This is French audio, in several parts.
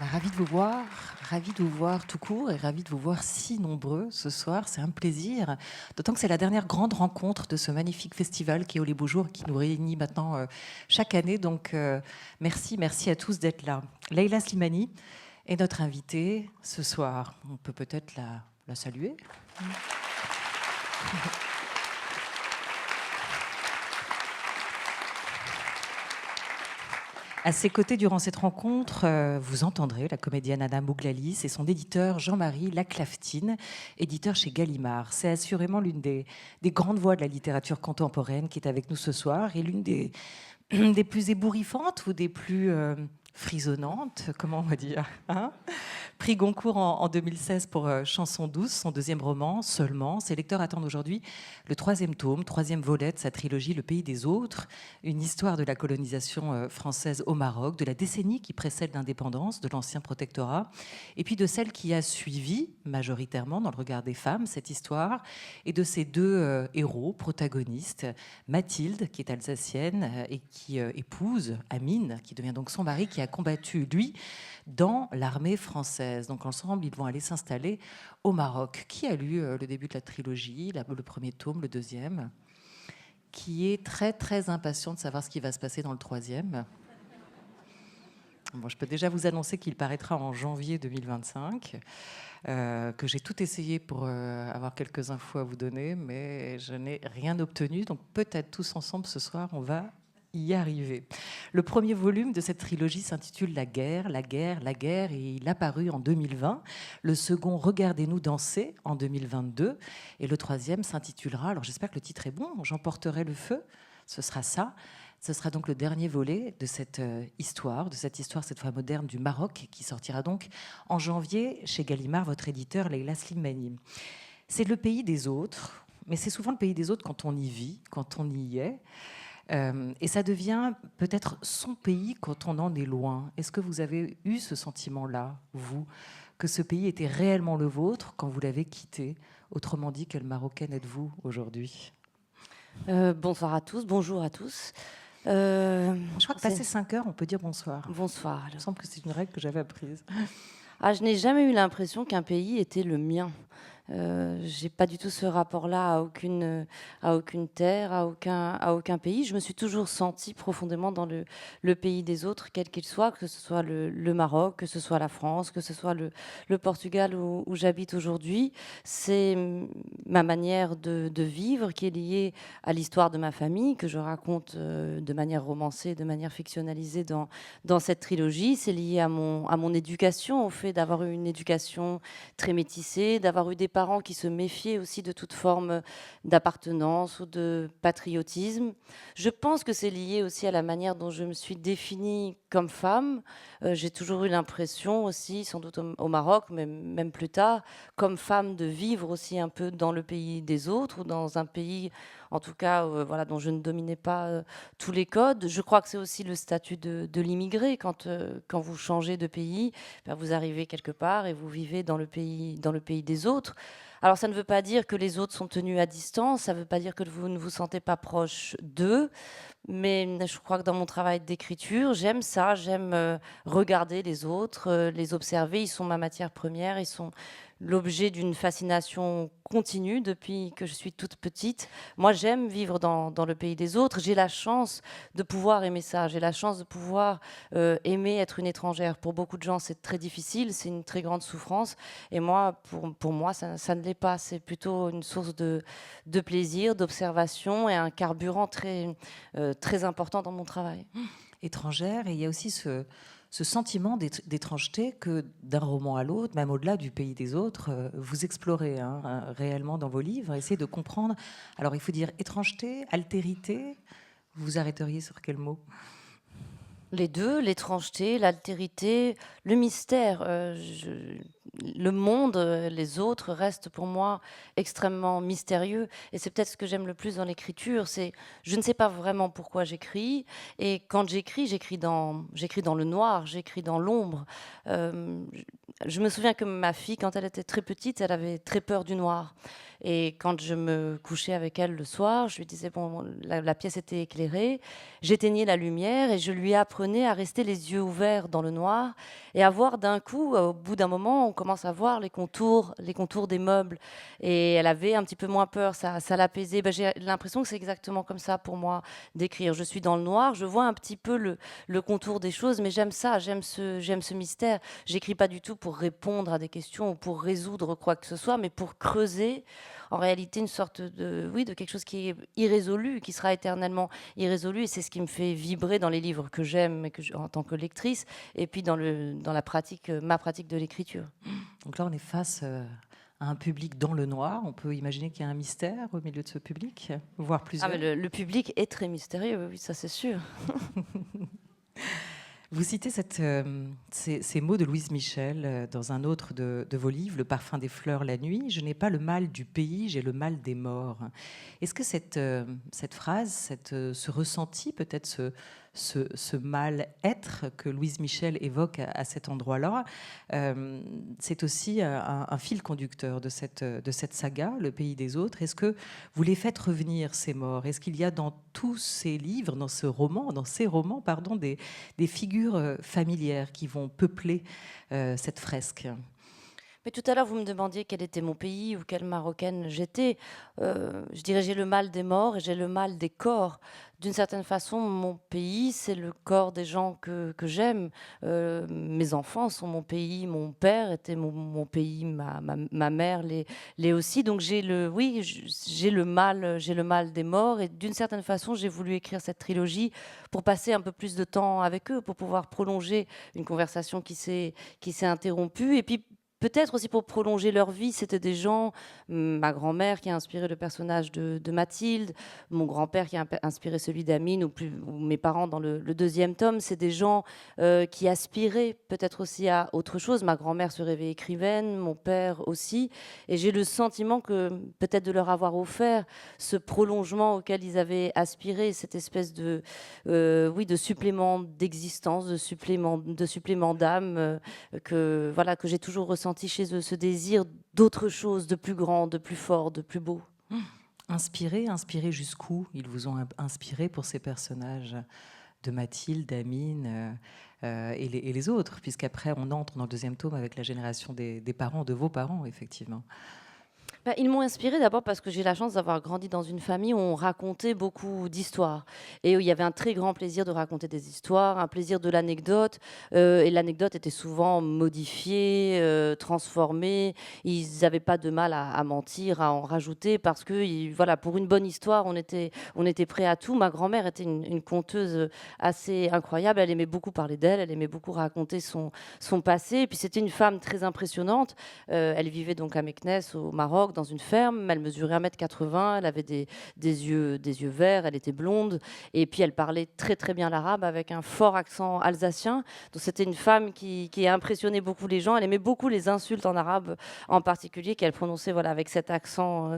Ravie de vous voir tout court et ravie de vous voir si nombreux ce soir. C'est un plaisir, d'autant que c'est la dernière grande rencontre de ce magnifique festival qui est au Les Beaux Jours, qui nous réunit maintenant chaque année. Donc merci à tous d'être là. Leïla Slimani est notre invitée ce soir. On peut peut-être la saluer. À ses côtés, durant cette rencontre, vous entendrez la comédienne Anna Mouglalis et son éditeur Jean-Marie Laclaftine, éditeur chez Gallimard. C'est assurément l'une des grandes voix de la littérature contemporaine qui est avec nous ce soir et l'une des plus ébouriffantes ou des plus frisonnantes, comment on va dire, hein, prix Goncourt en 2016 pour Chanson douce, son deuxième roman seulement. Ses lecteurs attendent aujourd'hui le troisième tome, troisième volet de sa trilogie Le pays des autres, une histoire de la colonisation française au Maroc, de la décennie qui précède l'indépendance de l'ancien protectorat, et puis de celle qui a suivi majoritairement dans le regard des femmes cette histoire, et de ces deux héros protagonistes, Mathilde, qui est alsacienne et qui épouse Amine, qui devient donc son mari, qui a combattu, lui, dans l'armée française. Donc ensemble, ils vont aller s'installer au Maroc. Qui a lu le début de la trilogie, le premier tome, le deuxième? Qui est très, très impatient de savoir ce qui va se passer dans le troisième? Bon, je peux déjà vous annoncer qu'il paraîtra en janvier 2025, que j'ai tout essayé pour avoir quelques infos à vous donner, mais je n'ai rien obtenu. Donc peut-être tous ensemble ce soir, on va y arriver. Le premier volume de cette trilogie s'intitule La guerre, la guerre, la guerre, et il a paru en 2020. Le second, Regardez-nous danser, en 2022. Et le troisième s'intitulera, alors j'espère que le titre est bon, J'emporterai le feu. Ce sera ça. Ce sera donc le dernier volet de cette histoire, cette fois moderne du Maroc, qui sortira donc en janvier chez Gallimard, votre éditeur Leïla Slimani. C'est le pays des autres, mais c'est souvent le pays des autres quand on y vit, quand on y est. Et ça devient peut-être son pays quand on en est loin. Est-ce que vous avez eu ce sentiment-là, vous, que ce pays était réellement le vôtre quand vous l'avez quitté? Autrement dit, quelle Marocaine êtes-vous aujourd'hui? Bonsoir à tous, bonjour à tous. Je crois que passé 5 heures, on peut dire bonsoir. Bonsoir. Il me semble que c'est une règle que j'avais apprise. Ah, je n'ai jamais eu l'impression qu'un pays était le mien. J'ai pas du tout ce rapport-là à aucune terre, à aucun pays. Je me suis toujours sentie profondément dans le pays des autres, quel qu'il soit, que ce soit le Maroc, que ce soit la France, que ce soit le Portugal où j'habite aujourd'hui. C'est ma manière de vivre qui est liée à l'histoire de ma famille, que je raconte de manière romancée, de manière fictionnalisée dans cette trilogie. C'est lié à mon éducation, au fait d'avoir eu une éducation très métissée, d'avoir eu des parents qui se méfiaient aussi de toute forme d'appartenance ou de patriotisme. Je pense que c'est lié aussi à la manière dont je me suis définie comme femme. J'ai toujours eu l'impression aussi, sans doute au Maroc, mais même plus tard, comme femme, de vivre aussi un peu dans le pays des autres ou dans un pays, en tout cas, voilà, dont je ne dominais pas tous les codes. Je crois que c'est aussi le statut de l'immigré. Quand vous changez de pays, ben, vous arrivez quelque part et vous vivez dans le pays des autres. Alors ça ne veut pas dire que les autres sont tenus à distance, ça ne veut pas dire que vous ne vous sentez pas proche d'eux, mais je crois que dans mon travail d'écriture, j'aime ça, j'aime regarder les autres, les observer, ils sont ma matière première, ils sont l'objet d'une fascination continue depuis que je suis toute petite. Moi, j'aime vivre dans le pays des autres. J'ai la chance de pouvoir aimer ça. J'ai la chance de pouvoir aimer être une étrangère. Pour beaucoup de gens, c'est très difficile. C'est une très grande souffrance. Et moi, pour moi, ça ne l'est pas. C'est plutôt une source de plaisir, d'observation et un carburant très important dans mon travail. Étrangère, et il y a aussi ce sentiment d'étrangeté que d'un roman à l'autre, même au-delà du pays des autres, vous explorez réellement dans vos livres, essayez de comprendre. Alors il faut dire étrangeté, altérité, vous arrêteriez sur quel mot? Les deux, l'étrangeté, l'altérité, le mystère. Le monde, les autres restent pour moi extrêmement mystérieux. Et c'est peut-être ce que j'aime le plus dans l'écriture. C'est, je ne sais pas vraiment pourquoi j'écris. Et quand j'écris dans le noir, j'écris dans l'ombre. Je me souviens que ma fille, quand elle était très petite, elle avait très peur du noir. Et quand je me couchais avec elle le soir, je lui disais, bon, la pièce était éclairée, j'éteignais la lumière et je lui apprenais à rester les yeux ouverts dans le noir et à voir d'un coup, au bout d'un moment, on commence à voir les contours des meubles. Et elle avait un petit peu moins peur, ça l'apaisait. Ben, j'ai l'impression que c'est exactement comme ça pour moi d'écrire. Je suis dans le noir, je vois un petit peu le contour des choses, mais j'aime ça, j'aime ce mystère. J'écris pas du tout pour répondre à des questions ou pour résoudre quoi que ce soit, mais pour creuser en réalité une sorte de, oui, de quelque chose qui est irrésolu, qui sera éternellement irrésolu. Et c'est ce qui me fait vibrer dans les livres que j'aime et en tant que lectrice, et puis dans la pratique, ma pratique de l'écriture. Donc là, on est face à un public dans le noir. On peut imaginer qu'il y a un mystère au milieu de ce public, voire Ah, plusieurs. mais le public est très mystérieux, oui, ça c'est sûr. Vous citez ces mots de Louise Michel dans un autre de vos livres, Le parfum des fleurs la nuit. Je n'ai pas le mal du pays, j'ai le mal des morts. Est-ce que cette phrase, ce ressenti, peut-être ce mal-être que Louise Michel évoque à cet endroit-là, c'est aussi un fil conducteur de cette saga, Le pays des autres. Est-ce que vous les faites revenir, ces morts? Est-ce qu'il y a dans tous ces livres, dans ces romans, pardon, des figures familières qui vont peupler cette fresque? Mais tout à l'heure, vous me demandiez quel était mon pays ou quelle Marocaine j'étais. Je dirais j'ai le mal des morts et j'ai le mal des corps. D'une certaine façon, mon pays, c'est le corps des gens que j'aime. Mes enfants sont mon pays, mon père était mon pays, ma mère l'est aussi. Donc oui, j'ai le mal des morts. Et d'une certaine façon, j'ai voulu écrire cette trilogie pour passer un peu plus de temps avec eux, pour pouvoir prolonger une conversation qui s'est interrompue. Et puis peut-être aussi pour prolonger leur vie, c'était des gens, ma grand-mère qui a inspiré le personnage de Mathilde, mon grand-père qui a inspiré celui d'Amine, ou mes parents dans le deuxième tome, c'est des gens qui aspiraient peut-être aussi à autre chose. Ma grand-mère se rêvait écrivaine, mon père aussi, et j'ai le sentiment que peut-être de leur avoir offert ce prolongement auquel ils avaient aspiré, cette espèce oui, de supplément d'existence, de supplément d'âme, que j'ai toujours ressenti chez eux, ce désir d'autre chose, de plus grand, de plus fort, de plus beau. Inspiré jusqu'où ils vous ont inspiré pour ces personnages de Mathilde, d'Amine et les autres, puisqu'après on entre dans le deuxième tome avec la génération des parents, de vos parents, effectivement. Ils m'ont inspirée d'abord parce que j'ai la chance d'avoir grandi dans une famille où on racontait beaucoup d'histoires et où il y avait un très grand plaisir de raconter des histoires, un plaisir de l'anecdote, et l'anecdote était souvent modifiée, transformée. Ils n'avaient pas de mal à mentir, à en rajouter parce que voilà, pour une bonne histoire, on était prêt à tout. Ma grand-mère était une conteuse assez incroyable. Elle aimait beaucoup parler d'elle, elle aimait beaucoup raconter son passé. Et puis c'était une femme très impressionnante. Elle vivait donc à Meknès, au Maroc, dans une ferme. Elle mesurait 1,80 m, elle avait des yeux verts, elle était blonde. Et puis elle parlait très très bien l'arabe avec un fort accent alsacien. Donc c'était une femme qui impressionnait beaucoup les gens. Elle aimait beaucoup les insultes en arabe en particulier, qu'elle prononçait voilà, avec cet accent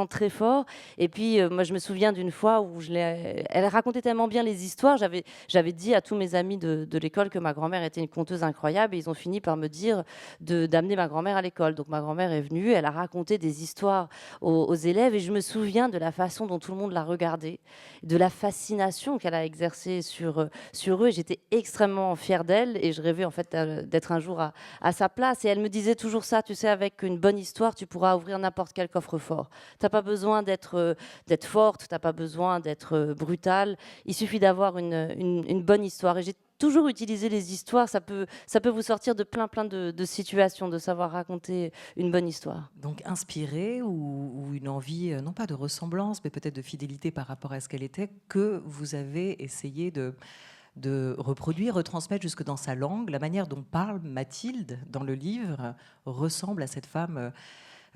très fort. Et puis moi je me souviens d'une fois où elle racontait tellement bien les histoires. J'avais dit à tous mes amis de l'école que ma grand-mère était une conteuse incroyable et ils ont fini par me dire d'amener ma grand-mère à l'école. Donc ma grand-mère est venue, elle a raconté des histoires aux élèves et je me souviens de la façon dont tout le monde l'a regardée, de la fascination qu'elle a exercée sur eux. Et j'étais extrêmement fière d'elle et je rêvais en fait d'être un jour à sa place. Et elle me disait toujours ça, tu sais, avec une bonne histoire, tu pourras ouvrir n'importe quel coffre-fort. Tu n'as pas besoin d'être forte, tu n'as pas besoin d'être brutale. Il suffit d'avoir une bonne histoire. Et j'ai toujours utiliser les histoires, ça peut vous sortir de plein de situations, de savoir raconter une bonne histoire. Donc inspiré ou une envie, non pas de ressemblance, mais peut-être de fidélité par rapport à ce qu'elle était, que vous avez essayé de reproduire, retransmettre jusque dans sa langue. La manière dont parle Mathilde dans le livre ressemble à cette femme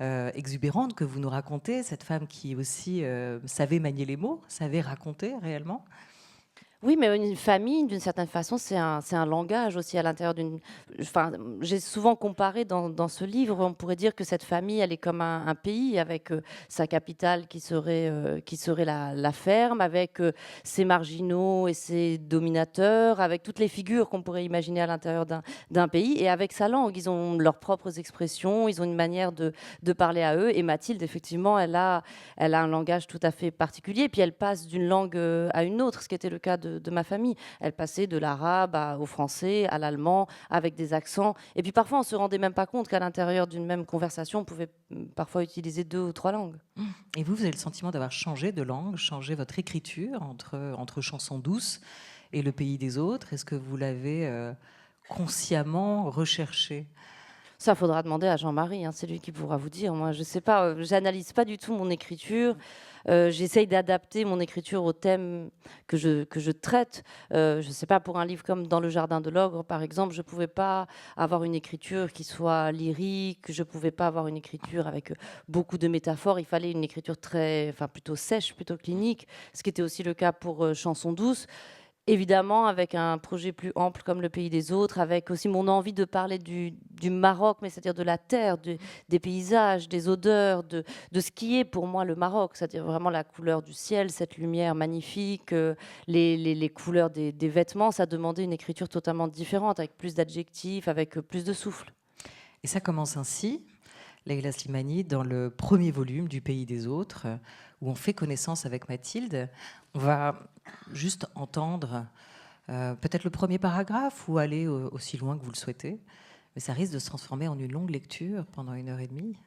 exubérante que vous nous racontez, cette femme qui aussi savait manier les mots, savait raconter réellement. Oui, mais une famille, d'une certaine façon, c'est un langage aussi à l'intérieur d'une. Enfin, j'ai souvent comparé dans ce livre, on pourrait dire que cette famille, elle est comme un pays avec sa capitale qui serait la ferme, avec ses marginaux et ses dominateurs, avec toutes les figures qu'on pourrait imaginer à l'intérieur d'un pays, et avec sa langue. Ils ont leurs propres expressions, ils ont une manière de parler à eux. Et Mathilde, effectivement, elle a un langage tout à fait particulier, puis elle passe d'une langue à une autre, ce qui était le cas de ma famille. Elle passait de l'arabe au français, à l'allemand, avec des accents. Et puis parfois, on ne se rendait même pas compte qu'à l'intérieur d'une même conversation, on pouvait parfois utiliser 2 ou 3 langues. Et vous avez le sentiment d'avoir changé de langue, changé votre écriture entre Chansons douces et Le pays des autres. Est-ce que vous l'avez consciemment recherché? Ça, faudra demander à Jean-Marie, hein, c'est lui qui pourra vous dire. Moi, je sais pas, j'analyse pas du tout mon écriture. J'essaye d'adapter mon écriture aux thèmes que je traite. Je sais pas, pour un livre comme Dans le jardin de l'ogre, par exemple, je pouvais pas avoir une écriture qui soit lyrique, je pouvais pas avoir une écriture avec beaucoup de métaphores. Il fallait une écriture enfin, plutôt sèche, plutôt clinique, ce qui était aussi le cas pour Chansons douces. Évidemment, avec un projet plus ample comme Le pays des autres, avec aussi mon envie de parler du Maroc, mais c'est-à-dire de la terre, des paysages, des odeurs, de ce qui est pour moi le Maroc, c'est-à-dire vraiment la couleur du ciel, cette lumière magnifique, les couleurs des vêtements. Ça demandait une écriture totalement différente, avec plus d'adjectifs, avec plus de souffle. Et ça commence ainsi, Leila Slimani, dans le premier volume du Pays des autres, où on fait connaissance avec Mathilde. On va juste entendre peut-être le premier paragraphe ou aller aussi loin que vous le souhaitez. Mais ça risque de se transformer en une longue lecture pendant 1 heure et demie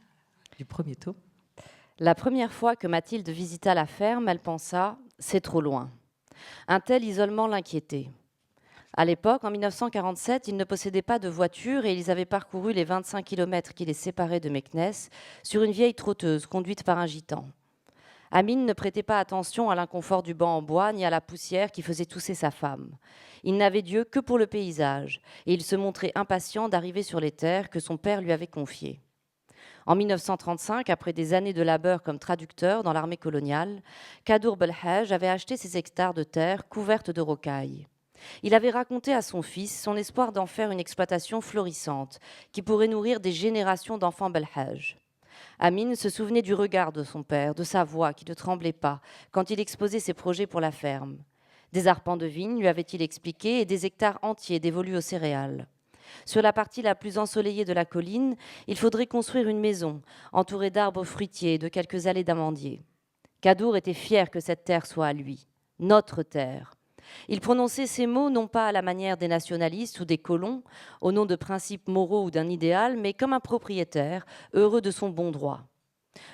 du premier tome. La première fois que Mathilde visita la ferme, elle pensa « c'est trop loin ». Un tel isolement l'inquiétait. À l'époque, en 1947, ils ne possédaient pas de voiture et ils avaient parcouru les 25 kilomètres qui les séparaient de Meknès sur une vieille trotteuse conduite par un gitan. Amine ne prêtait pas attention à l'inconfort du banc en bois ni à la poussière qui faisait tousser sa femme. Il n'avait Dieu que pour le paysage et il se montrait impatient d'arriver sur les terres que son père lui avait confiées. En 1935, après des années de labeur comme traducteur dans l'armée coloniale, Kadour Belhaj avait acheté ses hectares de terre couvertes de rocailles. Il avait raconté à son fils son espoir d'en faire une exploitation florissante qui pourrait nourrir des générations d'enfants Belhaj. Amine se souvenait du regard de son père, de sa voix qui ne tremblait pas quand il exposait ses projets pour la ferme. Des arpents de vigne, lui avait-il expliqué, et des hectares entiers dévolus aux céréales. Sur la partie la plus ensoleillée de la colline, il faudrait construire une maison, entourée d'arbres fruitiers et de quelques allées d'amandiers. Kadour était fier que cette terre soit à lui, notre terre. Il prononçait ces mots non pas à la manière des nationalistes ou des colons, au nom de principes moraux ou d'un idéal, mais comme un propriétaire, heureux de son bon droit.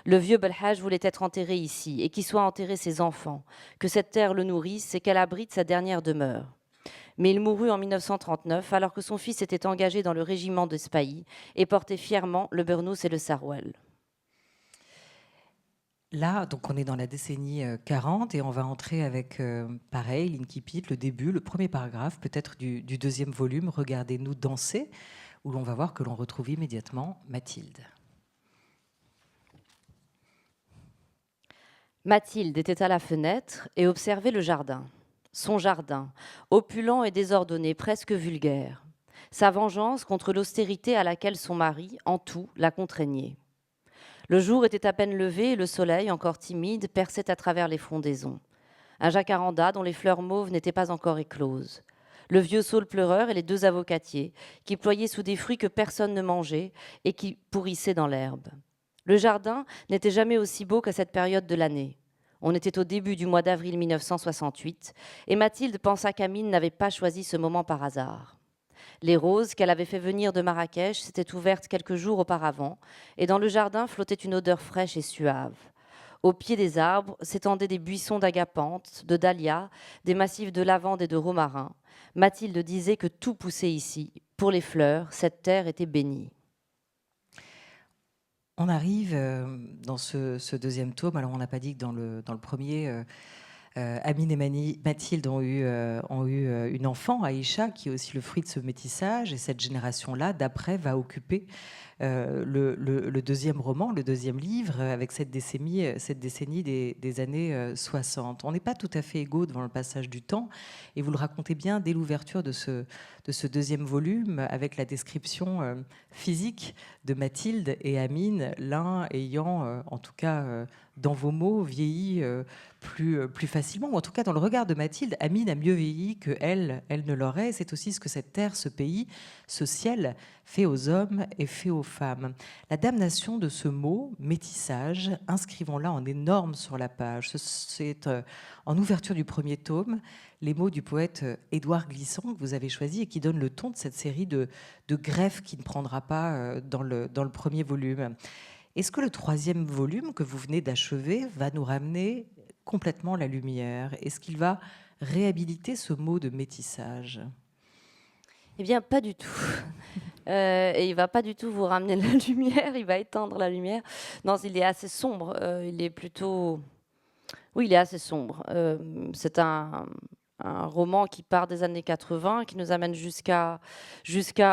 Le vieux Belhaj voulait être enterré ici, et qu'y soient enterrés ses enfants, que cette terre le nourrisse et qu'elle abrite sa dernière demeure. Mais il mourut en 1939, alors que son fils était engagé dans le régiment de Spahi et portait fièrement le burnous et le sarouel. Là, donc on est dans la décennie 40 et on va entrer avec, pareil, l'incipit, le début, le premier paragraphe peut-être du deuxième volume, Regardez-nous danser, où l'on va voir que l'on retrouve immédiatement Mathilde. Mathilde était à la fenêtre et observait le jardin. Son jardin, opulent et désordonné, presque vulgaire. Sa vengeance contre l'austérité à laquelle son mari, en tout, la contraignait. Le jour était à peine levé et le soleil, encore timide, perçait à travers les frondaisons. Un jacaranda dont les fleurs mauves n'étaient pas encore écloses. Le vieux saule pleureur et les 2 avocatiers, qui ployaient sous des fruits que personne ne mangeait et qui pourrissaient dans l'herbe. Le jardin n'était jamais aussi beau qu'à cette période de l'année. On était au début du mois d'avril 1968 et Mathilde pensa qu'Amine n'avait pas choisi ce moment par hasard. Les roses qu'elle avait fait venir de Marrakech s'étaient ouvertes quelques jours auparavant et dans le jardin flottait une odeur fraîche et suave. Au pied des arbres s'étendaient des buissons d'agapanthes, de dahlias, des massifs de lavande et de romarin. Mathilde disait que tout poussait ici. Pour les fleurs, cette terre était bénie. On arrive dans ce deuxième tome. Alors, on n'a pas dit que dans le premier, Amine et Mathilde ont eu une enfant, Aïcha, qui est aussi le fruit de ce métissage. Et cette génération-là, d'après, va occuper le deuxième roman, le deuxième livre, avec cette décennie des années 60. On n'est pas tout à fait égaux devant le passage du temps. Et vous le racontez bien dès l'ouverture de ce deuxième volume, avec la description physique de Mathilde et Amine, l'un ayant, en tout cas dans vos mots, vieilli plus facilement, ou en tout cas dans le regard de Mathilde, Amine a mieux vieilli que elle ne l'aurait. C'est aussi ce que cette terre, ce pays, ce ciel fait aux hommes et fait aux femmes. La damnation de ce mot, métissage, inscrivons-la en énorme sur la page. C'est en ouverture du premier tome, les mots du poète Édouard Glissant que vous avez choisi et qui donne le ton de cette série de greffes qui ne prendra pas dans le premier volume. Est-ce que le troisième volume que vous venez d'achever va nous ramener complètement la lumière? Est-ce qu'il va réhabiliter ce mot de métissage? Eh bien, pas du tout. Et il va pas du tout vous ramener la lumière, il va éteindre la lumière. Non, il est assez sombre. Il est plutôt... Oui, il est assez sombre. C'est un roman qui part des années 80, qui nous amène jusqu'à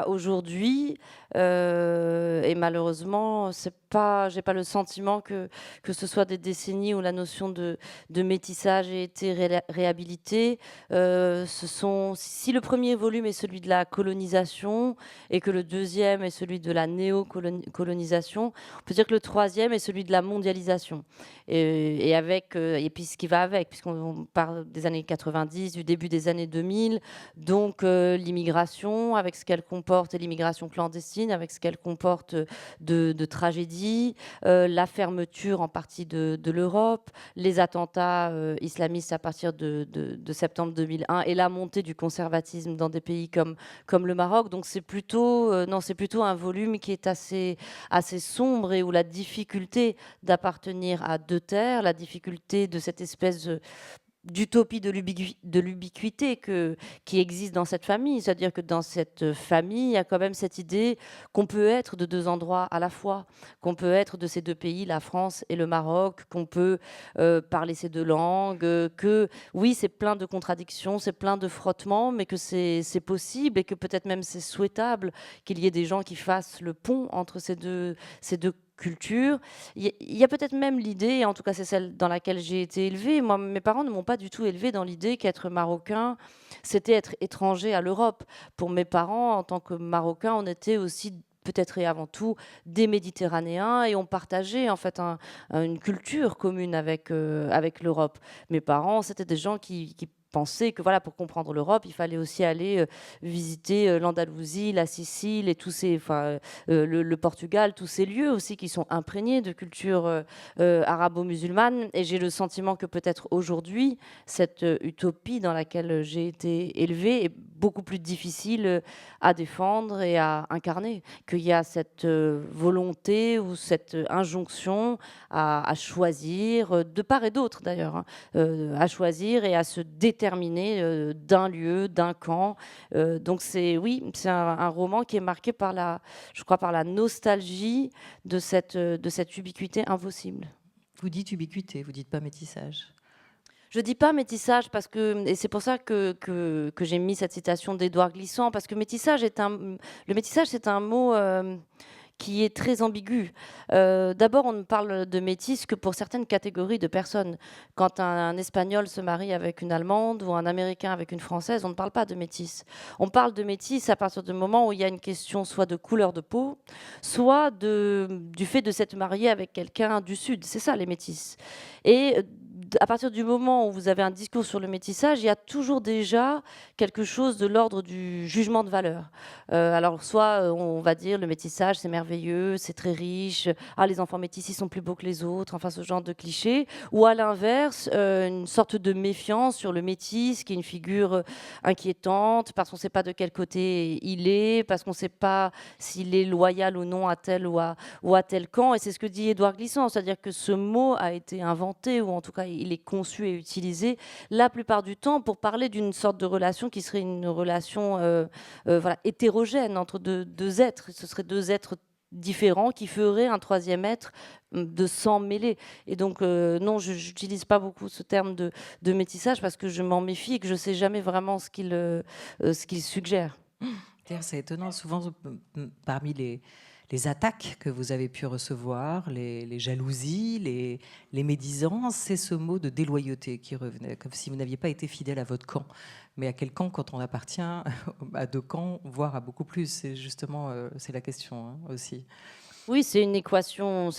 aujourd'hui. Et malheureusement, j'ai pas le sentiment que ce soit des décennies où la notion de métissage a été réhabilitée. Si le premier volume est celui de la colonisation et que le deuxième est celui de la néocolonisation, on peut dire que le troisième est celui de la mondialisation. Et puis ce qui va avec, puisqu'on parle des années 90, du début des années 2000, donc l'immigration, avec ce qu'elle comporte, et l'immigration clandestine, avec ce qu'elle comporte de tragédie, la fermeture en partie de l'Europe, les attentats islamistes à partir de septembre 2001 et la montée du conservatisme dans des pays comme le Maroc. Donc c'est plutôt un volume qui est assez sombre et où la difficulté d'appartenir à deux terres, la difficulté de cette espèce d'utopie de l'ubiquité qui existe dans cette famille. C'est-à-dire que dans cette famille, il y a quand même cette idée qu'on peut être de deux endroits à la fois, qu'on peut être de ces deux pays, la France et le Maroc, qu'on peut parler ces deux langues, que oui, c'est plein de contradictions, c'est plein de frottements, mais que c'est possible et que peut-être même c'est souhaitable qu'il y ait des gens qui fassent le pont entre ces deux culture. Il y a peut-être même l'idée, et en tout cas c'est celle dans laquelle j'ai été élevée, moi mes parents ne m'ont pas du tout élevée dans l'idée qu'être marocain, c'était être étranger à l'Europe. Pour mes parents, en tant que Marocains, on était aussi peut-être et avant tout des Méditerranéens et on partageait en fait une culture commune avec l'Europe. Mes parents, c'était des gens qui pensaient que voilà, pour comprendre l'Europe, il fallait aussi aller visiter l'Andalousie, la Sicile et le Portugal, tous ces lieux aussi qui sont imprégnés de culture arabo-musulmane. Et j'ai le sentiment que peut-être aujourd'hui, cette utopie dans laquelle j'ai été élevée est beaucoup plus difficile à défendre et à incarner, qu'il y a cette volonté ou cette injonction à choisir, de part et d'autre d'ailleurs, hein, à choisir et à se déterminer d'un lieu, d'un camp. Donc c'est un roman qui est marqué je crois, par la nostalgie de cette ubiquité impossible. Vous dites ubiquité, vous dites pas métissage. Je dis pas métissage et c'est pour ça que j'ai mis cette citation d'Édouard Glissant, parce que le métissage c'est un mot qui est très ambigu. D'abord, on ne parle de métis que pour certaines catégories de personnes. Quand un Espagnol se marie avec une Allemande ou un Américain avec une Française, on ne parle pas de métis. On parle de métis à partir du moment où il y a une question soit de couleur de peau, soit du fait de s'être marié avec quelqu'un du Sud. C'est ça, les métis. Et à partir du moment où vous avez un discours sur le métissage, il y a toujours déjà quelque chose de l'ordre du jugement de valeur. Alors, soit on va dire le métissage, c'est merveilleux, c'est très riche, les enfants métis, ils sont plus beaux que les autres, enfin ce genre de clichés. Ou à l'inverse, une sorte de méfiance sur le métis, qui est une figure inquiétante, parce qu'on ne sait pas de quel côté il est, parce qu'on ne sait pas s'il est loyal ou non à tel ou à tel camp. Et c'est ce que dit Édouard Glissant, c'est-à-dire que ce mot a été inventé, ou en tout cas il est conçu et utilisé la plupart du temps pour parler d'une sorte de relation qui serait une relation hétérogène entre deux êtres. Ce seraient deux êtres différent qui ferait un troisième être de sang mêlé. Et donc, non, je n'utilise pas beaucoup ce terme de métissage parce que je m'en méfie et que je ne sais jamais vraiment ce qu'il suggère. D'ailleurs, c'est étonnant, souvent parmi les attaques que vous avez pu recevoir, les jalousies, les médisances, c'est ce mot de déloyauté qui revenait, comme si vous n'aviez pas été fidèle à votre camp. Mais à quel camp quand on appartient à deux camps, voire à beaucoup plus? C'est justement c'est la question hein, aussi. Oui, c'est une équation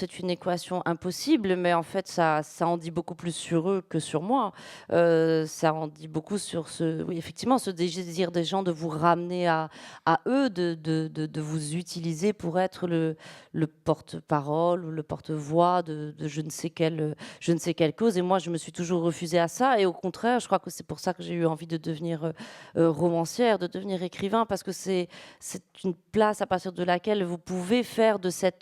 impossible, mais en fait, ça en dit beaucoup plus sur eux que sur moi. Ça en dit beaucoup sur oui, effectivement, ce désir des gens de vous ramener à eux, de vous utiliser pour être le porte-parole ou le porte-voix de je ne sais quelle cause. Et moi, je me suis toujours refusée à ça. Et au contraire, je crois que c'est pour ça que j'ai eu envie de devenir romancière, de devenir écrivain, parce que c'est une place à partir de laquelle vous pouvez faire de cette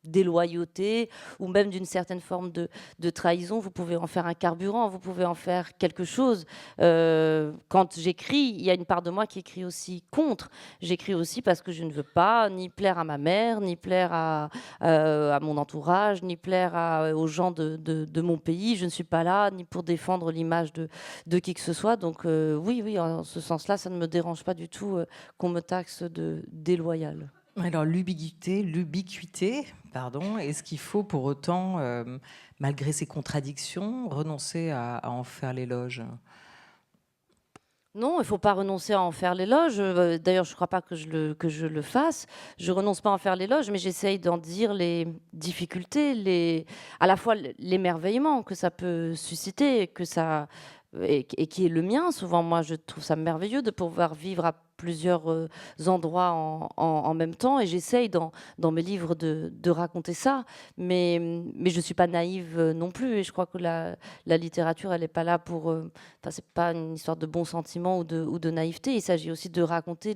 déloyauté ou même d'une certaine forme de trahison, vous pouvez en faire un carburant, vous pouvez en faire quelque chose. Quand j'écris, il y a une part de moi qui écrit aussi contre. J'écris aussi parce que je ne veux pas ni plaire à ma mère, ni plaire à mon entourage, ni plaire aux gens de mon pays. Je ne suis pas là ni pour défendre l'image de qui que ce soit. Donc oui, en ce sens-là, ça ne me dérange pas du tout qu'on me taxe de déloyale. Alors l'ubiquité, pardon, est-ce qu'il faut pour autant, malgré ces contradictions, renoncer à en faire l'éloge? Non, il ne faut pas renoncer à en faire l'éloge. D'ailleurs, je ne crois pas que que je le fasse. Je renonce pas à en faire l'éloge, mais j'essaye d'en dire les difficultés, à la fois l'émerveillement que ça peut susciter, et qui est le mien. Souvent, moi, je trouve ça merveilleux de pouvoir vivre à plusieurs endroits en même temps, et j'essaye dans mes livres de raconter ça, mais je ne suis pas naïve non plus, et je crois que la littérature, elle n'est pas là pour... Enfin, c'est pas une histoire de bons sentiments ou de naïveté, il s'agit aussi de raconter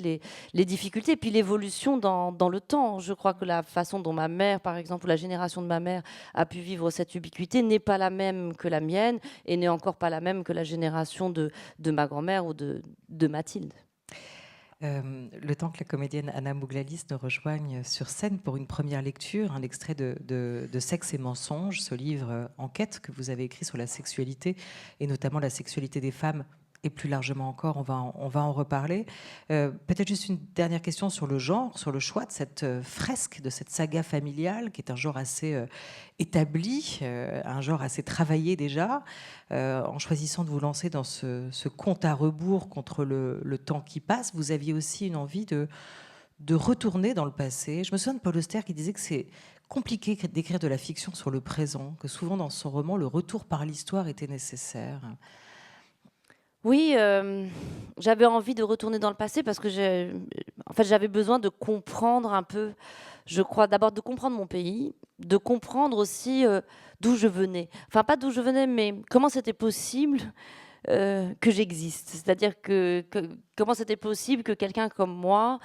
les difficultés, et puis l'évolution dans le temps. Je crois que la façon dont ma mère, par exemple, ou la génération de ma mère a pu vivre cette ubiquité n'est pas la même que la mienne, et n'est encore pas la même que la génération de ma grand-mère ou de Mathilde. Le temps que la comédienne Anna Mouglalis nous rejoigne sur scène pour une première lecture, un extrait de Sexe et mensonges, ce livre enquête que vous avez écrit sur la sexualité, et notamment la sexualité des femmes, et plus largement encore, on va en reparler. Peut-être juste une dernière question sur le genre, sur le choix de cette fresque, de cette saga familiale, qui est un genre assez établi, un genre assez travaillé déjà, en choisissant de vous lancer dans ce compte à rebours contre le temps qui passe. Vous aviez aussi une envie de retourner dans le passé. Je me souviens de Paul Auster qui disait que c'est compliqué d'écrire de la fiction sur le présent, que souvent dans son roman, le retour par l'histoire était nécessaire. Oui, j'avais envie de retourner dans le passé parce que en fait, j'avais besoin de comprendre un peu, je crois, d'abord de comprendre mon pays, de comprendre aussi d'où je venais. Enfin, pas d'où je venais, mais comment c'était possible que j'existe. C'est-à-dire comment c'était possible que quelqu'un comme moi,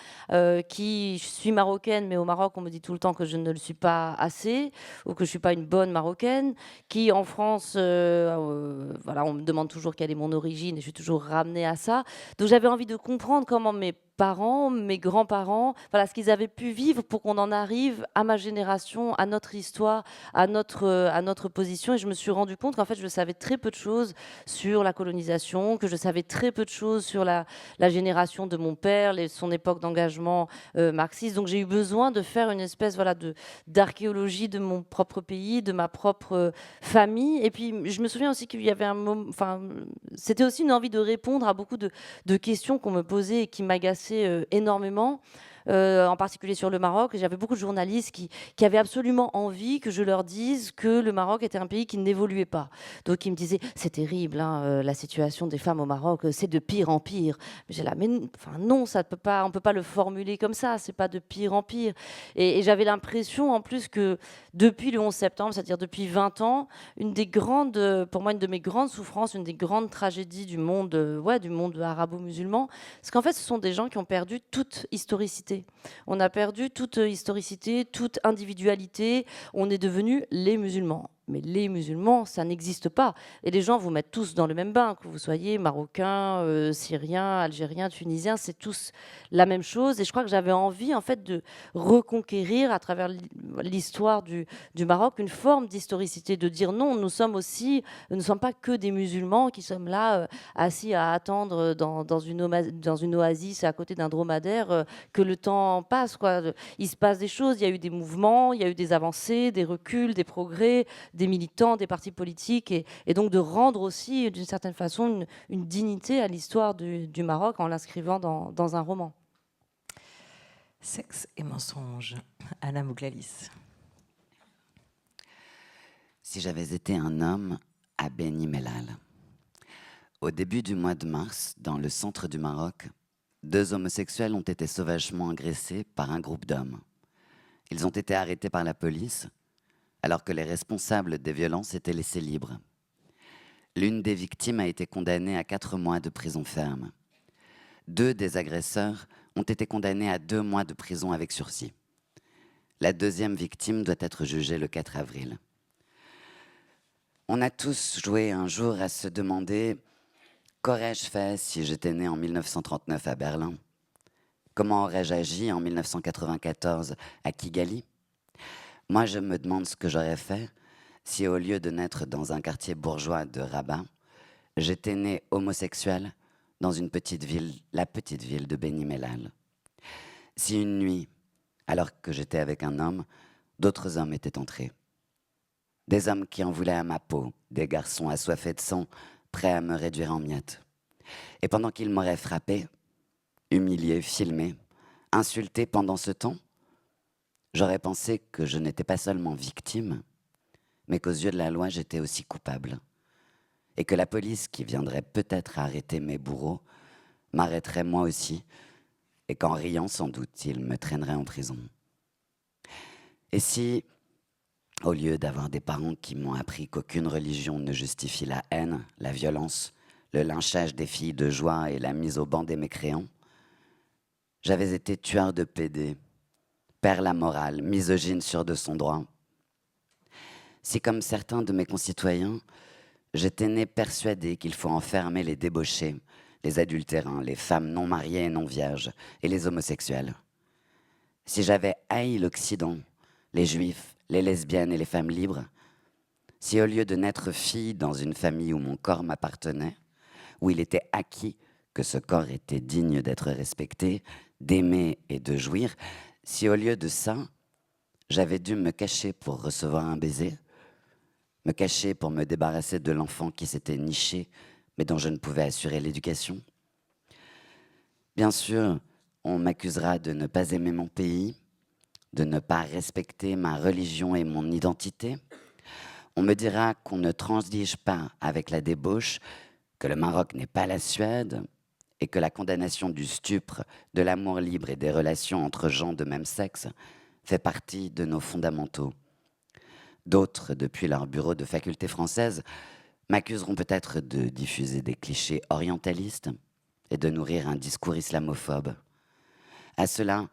qui je suis marocaine, mais au Maroc, on me dit tout le temps que je ne le suis pas assez, ou que je ne suis pas une bonne marocaine, qui en France, voilà, on me demande toujours quelle est mon origine, et je suis toujours ramenée à ça. Donc j'avais envie de comprendre comment mes parents, mes grands-parents, voilà, ce qu'ils avaient pu vivre pour qu'on en arrive à ma génération, à notre histoire, à notre position. Et je me suis rendu compte qu'en fait, je savais très peu de choses sur la colonisation, que je savais très peu de choses sur la génération de mon père, son époque d'engagement marxiste. Donc j'ai eu besoin de faire une espèce d'archéologie de mon propre pays, de ma propre famille. Et puis je me souviens aussi qu'il y avait un moment, enfin, c'était aussi une envie de répondre à beaucoup de questions qu'on me posait et qui m'agaçaient énormément. En particulier sur le Maroc. J'avais beaucoup de journalistes qui avaient absolument envie que je leur dise que le Maroc était un pays qui n'évoluait pas. Donc ils me disaient, c'est terrible, hein, la situation des femmes au Maroc, c'est de pire en pire. Mais j'ai là, mais enfin, non, ça peut pas, on peut pas le formuler comme ça, c'est pas de pire en pire. Et j'avais l'impression en plus que depuis le 11 septembre, c'est-à-dire depuis 20 ans, pour moi, une de mes grandes souffrances, une des grandes tragédies du monde, du monde arabo-musulman, c'est qu'en fait, ce sont des gens qui ont perdu toute historicité. On a perdu toute historicité, toute individualité. On est devenus les musulmans. Mais les musulmans, ça n'existe pas. Et les gens vous mettent tous dans le même bain, que vous soyez marocain, syrien, algérien, tunisien, c'est tous la même chose. Et je crois que j'avais envie, en fait, de reconquérir à travers l'histoire du Maroc une forme d'historicité, de dire non, nous ne sommes pas que des musulmans qui sommes là, assis à attendre dans une oasis à côté d'un dromadaire, que le temps passe, quoi. Il se passe des choses, il y a eu des mouvements, il y a eu des avancées, des reculs, des progrès, des militants, des partis politiques, et donc de rendre aussi, d'une certaine façon, une dignité à l'histoire du Maroc en l'inscrivant dans un roman. Sexe et mensonge, Anna Mouglalis. Si j'avais été un homme à Beni Mellal. Au début du mois de mars, dans le centre du Maroc, 2 homosexuels ont été sauvagement agressés par un groupe d'hommes. Ils ont été arrêtés par la police, alors que les responsables des violences étaient laissés libres. L'une des victimes a été condamnée à 4 mois de prison ferme. 2 des agresseurs ont été condamnés à 2 mois de prison avec sursis. La 2e victime doit être jugée le 4 avril. On a tous joué un jour à se demander « Qu'aurais-je fait si j'étais né en 1939 à Berlin? Comment aurais-je agi en 1994 à Kigali ?» Moi, je me demande ce que j'aurais fait si, au lieu de naître dans un quartier bourgeois de Rabat, j'étais né homosexuel dans une petite ville, la petite ville de Beni Mellal. Si une nuit, alors que j'étais avec un homme, d'autres hommes étaient entrés. Des hommes qui en voulaient à ma peau, des garçons assoiffés de sang, prêts à me réduire en miettes. Et pendant qu'ils m'auraient frappé, humilié, filmé, insulté pendant ce temps, j'aurais pensé que je n'étais pas seulement victime, mais qu'aux yeux de la loi, j'étais aussi coupable. Et que la police, qui viendrait peut-être arrêter mes bourreaux, m'arrêterait moi aussi, et qu'en riant, sans doute, ils me traîneraient en prison. Et si, au lieu d'avoir des parents qui m'ont appris qu'aucune religion ne justifie la haine, la violence, le lynchage des filles de joie et la mise au banc des mécréants, j'avais été tueur de pédés, père la morale, misogyne sûr de son droit. Si, comme certains de mes concitoyens, j'étais né persuadé qu'il faut enfermer les débauchés, les adultérins, les femmes non mariées et non vierges, et les homosexuels. Si j'avais haï l'Occident, les juifs, les lesbiennes et les femmes libres, si au lieu de naître fille dans une famille où mon corps m'appartenait, où il était acquis que ce corps était digne d'être respecté, d'aimer et de jouir, si au lieu de ça, j'avais dû me cacher pour recevoir un baiser, me cacher pour me débarrasser de l'enfant qui s'était niché, mais dont je ne pouvais assurer l'éducation. Bien sûr, on m'accusera de ne pas aimer mon pays, de ne pas respecter ma religion et mon identité. On me dira qu'on ne transige pas avec la débauche, que le Maroc n'est pas la Suède, et que la condamnation du stupre, de l'amour libre et des relations entre gens de même sexe fait partie de nos fondamentaux. D'autres, depuis leur bureau de faculté française, m'accuseront peut-être de diffuser des clichés orientalistes et de nourrir un discours islamophobe. À cela,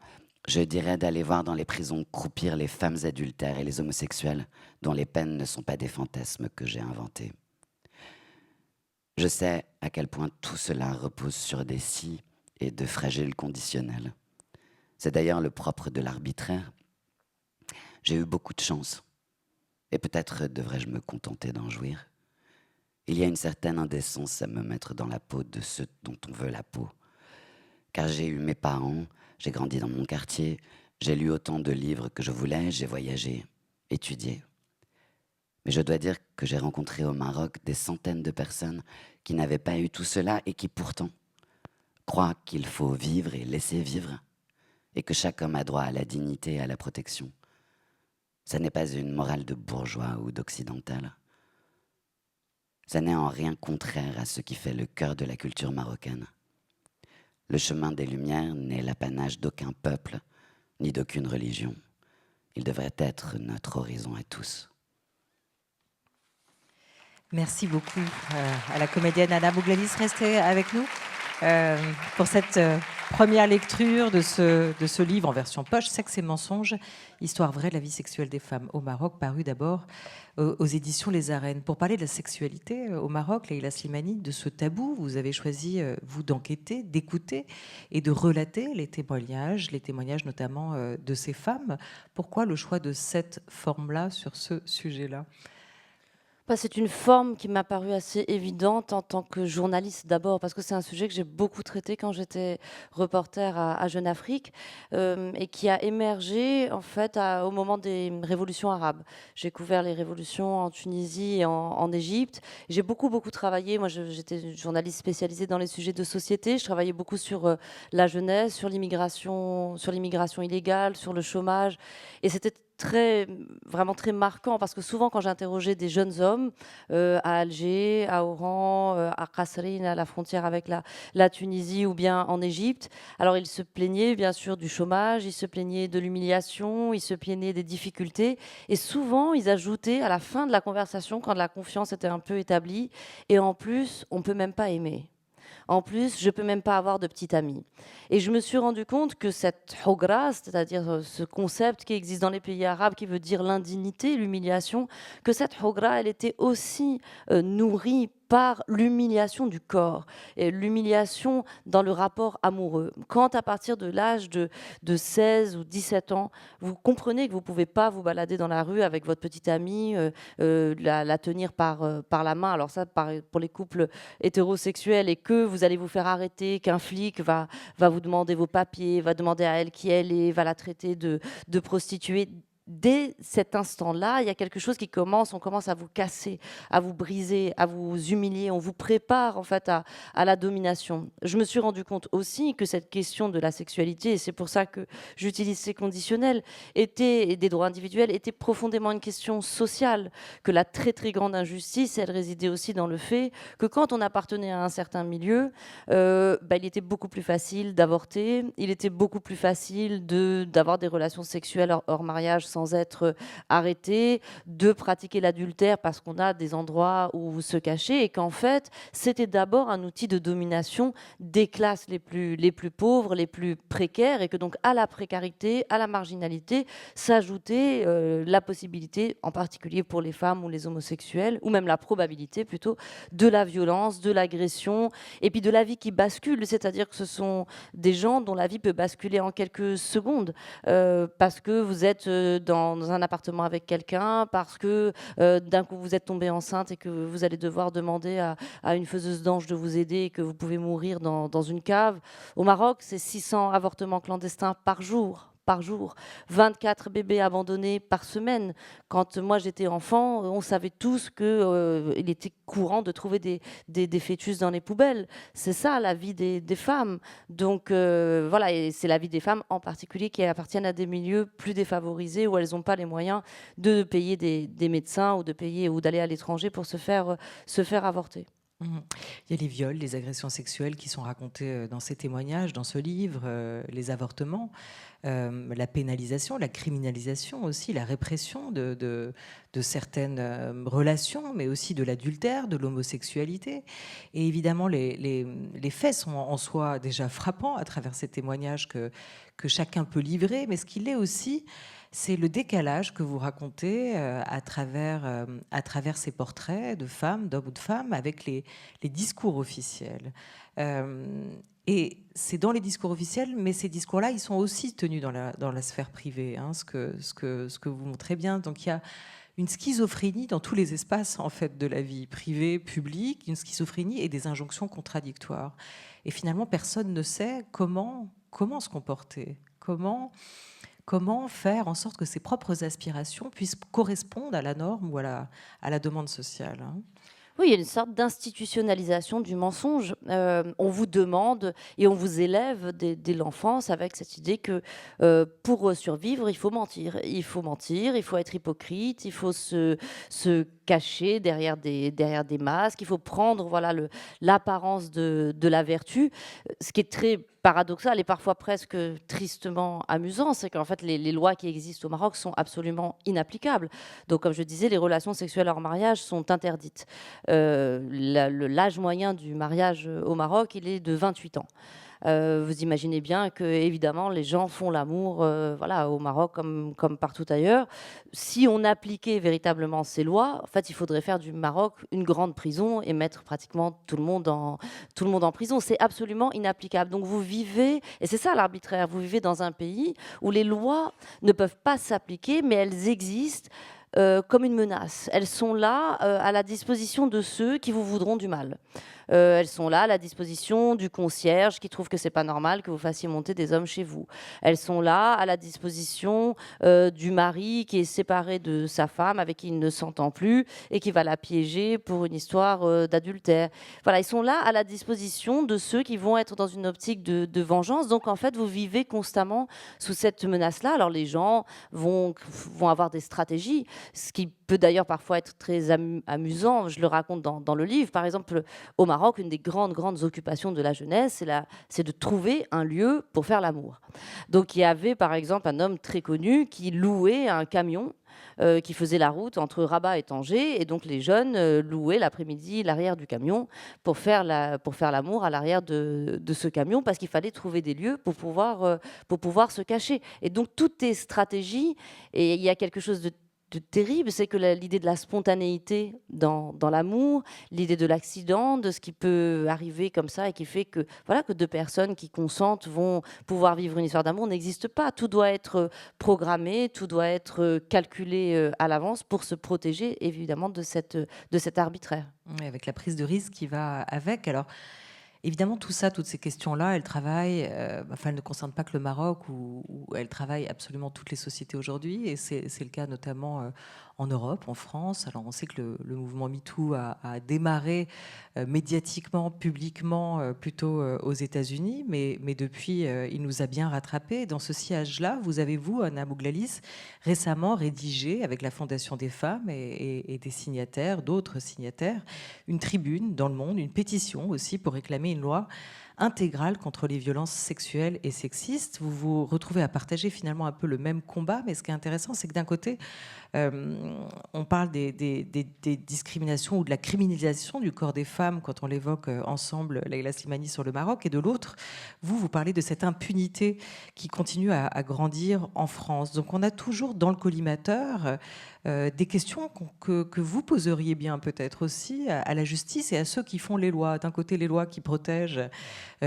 je dirais d'aller voir dans les prisons croupir les femmes adultères et les homosexuels dont les peines ne sont pas des fantasmes que j'ai inventés. Je sais à quel point tout cela repose sur des si et de fragiles conditionnels. C'est d'ailleurs le propre de l'arbitraire. J'ai eu beaucoup de chance, et peut-être devrais-je me contenter d'en jouir. Il y a une certaine indécence à me mettre dans la peau de ceux dont on veut la peau. Car j'ai eu mes parents, j'ai grandi dans mon quartier, j'ai lu autant de livres que je voulais, j'ai voyagé, étudié. Mais je dois dire que j'ai rencontré au Maroc des centaines de personnes qui n'avaient pas eu tout cela et qui pourtant croient qu'il faut vivre et laisser vivre, et que chaque homme a droit à la dignité et à la protection. Ça n'est pas une morale de bourgeois ou d'occidental. Ça n'est en rien contraire à ce qui fait le cœur de la culture marocaine. Le chemin des Lumières n'est l'apanage d'aucun peuple, ni d'aucune religion. Il devrait être notre horizon à tous. Merci beaucoup à la comédienne Anna Mouglalis. Restez avec nous. pour cette première lecture de ce livre en version poche, Sexe et mensonges, histoire vraie de la vie sexuelle des femmes au Maroc, paru d'abord aux éditions Les Arènes. Pour parler de la sexualité au Maroc, Leïla Slimani, de ce tabou, vous avez choisi, vous, d'enquêter, d'écouter et de relater les témoignages notamment de ces femmes. Pourquoi le choix de cette forme-là sur ce sujet-là ? C'est une forme qui m'a paru assez évidente en tant que journaliste d'abord, parce que c'est un sujet que j'ai beaucoup traité quand j'étais reporter à Jeune Afrique et qui a émergé en fait au moment des révolutions arabes. J'ai couvert les révolutions en Tunisie et en Égypte. J'ai beaucoup travaillé. Moi, j'étais journaliste spécialisée dans les sujets de société. Je travaillais beaucoup sur la jeunesse, sur l'immigration illégale, sur le chômage, et c'était vraiment très marquant, parce que souvent quand j'interrogeais des jeunes hommes à Alger, à Oran, à Kasserine, à la frontière avec la Tunisie, ou bien en Égypte, alors ils se plaignaient bien sûr du chômage, ils se plaignaient de l'humiliation, ils se plaignaient des difficultés, et souvent ils ajoutaient à la fin de la conversation, quand la confiance était un peu établie, et en plus on peut même pas aimer. En plus, je peux même pas avoir de petite amie. Et je me suis rendu compte que cette hogra, c'est-à-dire ce concept qui existe dans les pays arabes, qui veut dire l'indignité, l'humiliation, que cette hogra, elle était aussi nourrie par l'humiliation du corps, et l'humiliation dans le rapport amoureux. Quand à partir de l'âge de 16 ou 17 ans, vous comprenez que vous ne pouvez pas vous balader dans la rue avec votre petite amie, la tenir par la main, alors ça pour les couples hétérosexuels, et que vous allez vous faire arrêter, qu'un flic va vous demander vos papiers, va demander à elle qui elle est, va la traiter de prostituée. Dès cet instant-là, il y a quelque chose qui commence, on commence à vous casser, à vous briser, à vous humilier, on vous prépare en fait à la domination. Je me suis rendu compte aussi que cette question de la sexualité, et c'est pour ça que j'utilise ces conditionnels, et des droits individuels, était profondément une question sociale, que la très très grande injustice, elle résidait aussi dans le fait que quand on appartenait à un certain milieu, il était beaucoup plus facile d'avorter, il était beaucoup plus facile d'avoir des relations sexuelles hors mariage sans être arrêté, de pratiquer l'adultère parce qu'on a des endroits où se cacher, et qu'en fait, c'était d'abord un outil de domination des classes les plus pauvres, les plus précaires, et que donc à la précarité, à la marginalité, s'ajoutait la possibilité, en particulier pour les femmes ou les homosexuels, ou même la probabilité plutôt, de la violence, de l'agression, et puis de la vie qui bascule, c'est-à-dire que ce sont des gens dont la vie peut basculer en quelques secondes, parce que vous êtes dans un appartement avec quelqu'un, parce que d'un coup vous êtes tombée enceinte et que vous allez devoir demander à une faiseuse d'ange de vous aider, et que vous pouvez mourir dans une cave. Au Maroc, c'est 600 avortements clandestins par jour. 24 bébés abandonnés par semaine. Quand moi j'étais enfant, on savait tous qu'il était courant de trouver des fœtus dans les poubelles. C'est ça la vie des femmes. Donc voilà, et c'est la vie des femmes en particulier qui appartiennent à des milieux plus défavorisés, où elles n'ont pas les moyens de payer des médecins, ou de payer ou d'aller à l'étranger pour se faire avorter. Il y a les viols, les agressions sexuelles qui sont racontées dans ces témoignages, dans ce livre, les avortements, la pénalisation, la criminalisation aussi, la répression de certaines relations, mais aussi de l'adultère, de l'homosexualité. Et évidemment, les faits sont en soi déjà frappants à travers ces témoignages que chacun peut livrer, mais ce qu'il est aussi, c'est le décalage que vous racontez à travers ces portraits de femmes, d'hommes ou de femmes, avec les discours officiels. Et c'est dans les discours officiels, mais ces discours-là, ils sont aussi tenus dans la sphère privée, hein, ce que vous montrez bien. Donc il y a une schizophrénie dans tous les espaces en fait de la vie privée, publique, une schizophrénie et des injonctions contradictoires. Et finalement, personne ne sait comment se comporter, comment faire en sorte que ses propres aspirations puissent correspondre à la norme ou à la demande sociale, hein. Oui, il y a une sorte d'institutionnalisation du mensonge. On vous demande et on vous élève dès l'enfance avec cette idée que pour survivre, il faut mentir. Il faut mentir, il faut être hypocrite, il faut se cacher derrière des masques, il faut prendre voilà, l'apparence de la vertu. Ce qui est très paradoxal et parfois presque tristement amusant, c'est qu'en fait les lois qui existent au Maroc sont absolument inapplicables. Donc comme je disais, les relations sexuelles hors mariage sont interdites. L'âge moyen du mariage au Maroc, il est de 28 ans. Vous imaginez bien que, évidemment, les gens font l'amour voilà, au Maroc comme partout ailleurs. Si on appliquait véritablement ces lois, en fait, il faudrait faire du Maroc une grande prison et mettre pratiquement tout le monde en prison. C'est absolument inapplicable. Donc vous vivez, et c'est ça l'arbitraire, vous vivez dans un pays où les lois ne peuvent pas s'appliquer, mais elles existent comme une menace. Elles sont là à la disposition de ceux qui vous voudront du mal. Elles sont là à la disposition du concierge qui trouve que c'est pas normal que vous fassiez monter des hommes chez vous. Elles sont là à la disposition du mari qui est séparé de sa femme avec qui il ne s'entend plus et qui va la piéger pour une histoire d'adultère. Voilà, ils sont là à la disposition de ceux qui vont être dans une optique de vengeance. Donc en fait, vous vivez constamment sous cette menace-là. Alors les gens vont avoir des stratégies, ce qui peut d'ailleurs parfois être très amusant. Je le raconte dans le livre. Par exemple, au Maroc, une des grandes occupations de la jeunesse, c'est de trouver un lieu pour faire l'amour. Donc il y avait par exemple un homme très connu qui louait un camion qui faisait la route entre Rabat et Tanger, et donc les jeunes louaient l'après-midi l'arrière du camion pour faire l'amour à l'arrière de ce camion, parce qu'il fallait trouver des lieux pour pouvoir se cacher. Et donc toutes est stratégie, et il y a quelque chose de terrible, c'est que l'idée de la spontanéité dans l'amour, l'idée de l'accident, de ce qui peut arriver comme ça et qui fait que voilà que deux personnes qui consentent vont pouvoir vivre une histoire d'amour n'existe pas. Tout doit être programmé, tout doit être calculé à l'avance pour se protéger évidemment de cet arbitraire. Oui, avec la prise de risque qui va avec. Alors, évidemment, tout ça, toutes ces questions-là, elles travaillent, enfin, elles ne concernent pas que le Maroc, où elles travaillent absolument toutes les sociétés aujourd'hui, et c'est le cas notamment en Europe, en France. Alors, on sait que le mouvement MeToo a démarré médiatiquement, publiquement, plutôt aux États-Unis, mais depuis, il nous a bien rattrapés. Dans ce sillage-là, vous avez, vous, Anna Bouglalis, récemment rédigé, avec la Fondation des femmes et des signataires, d'autres signataires, une tribune dans le monde, une pétition aussi pour réclamer une loi intégrale contre les violences sexuelles et sexistes. Vous vous retrouvez à partager finalement un peu le même combat, mais ce qui est intéressant, c'est que d'un côté, on parle des discriminations ou de la criminalisation du corps des femmes quand on l'évoque ensemble, Leïla Slimani, sur le Maroc, et de l'autre, vous parlez de cette impunité qui continue à grandir en France. Donc on a toujours dans le collimateur des questions que vous poseriez bien peut-être aussi à la justice et à ceux qui font les lois. D'un côté, les lois qui protègent,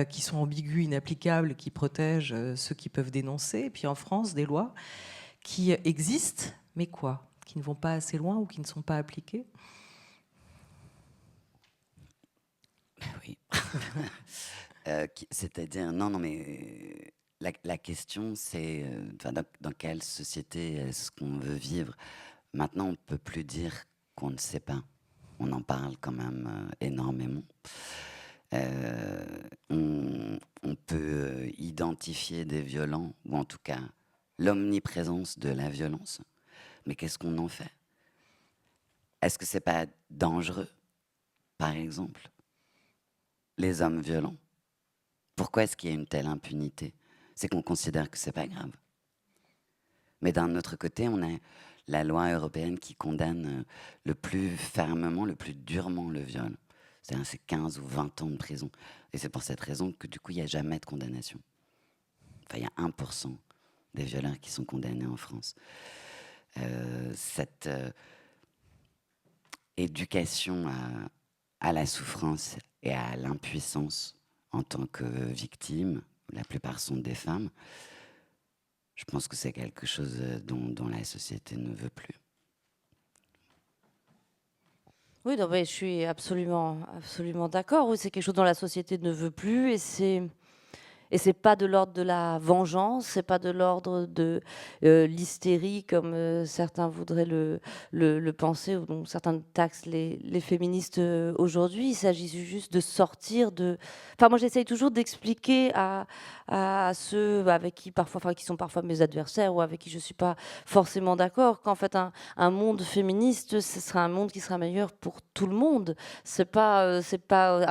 qui sont ambiguës, inapplicables, qui protègent ceux qui peuvent dénoncer, et puis en France, des lois qui existent, mais quoi? Qui ne vont pas assez loin ou qui ne sont pas appliquées? Oui. C'est-à-dire, non, mais la question, c'est dans quelle société est-ce qu'on veut vivre? Maintenant, on ne peut plus dire qu'on ne sait pas. On en parle quand même énormément. On peut identifier des violents, ou en tout cas l'omniprésence de la violence, mais qu'est-ce qu'on en fait? Est-ce que c'est pas dangereux, par exemple, les hommes violents? Pourquoi est-ce qu'il y a une telle impunité? C'est qu'on considère que c'est pas grave. Mais d'un autre côté, on a la loi européenne qui condamne le plus fermement, le plus durement le viol. C'est 15 ou 20 ans de prison. Et c'est pour cette raison que du coup, il n'y a jamais de condamnation. Enfin, il y a 1% des violeurs qui sont condamnés en France. Cette éducation à la souffrance et à l'impuissance en tant que victime, la plupart sont des femmes, je pense que c'est quelque chose dont la société ne veut plus. Oui, non, mais je suis absolument d'accord. Oui, c'est quelque chose dont la société ne veut plus, et Et c'est pas de l'ordre de la vengeance, c'est pas de l'ordre de l'hystérie comme certains voudraient le penser, ou dont certains taxent les féministes aujourd'hui. Il s'agit juste de sortir de... Enfin, moi, j'essaye toujours d'expliquer à ceux avec qui parfois, enfin, qui sont parfois mes adversaires ou avec qui je suis pas forcément d'accord, qu'en fait, un monde féministe, ce sera un monde qui sera meilleur pour tout le monde. C'est pas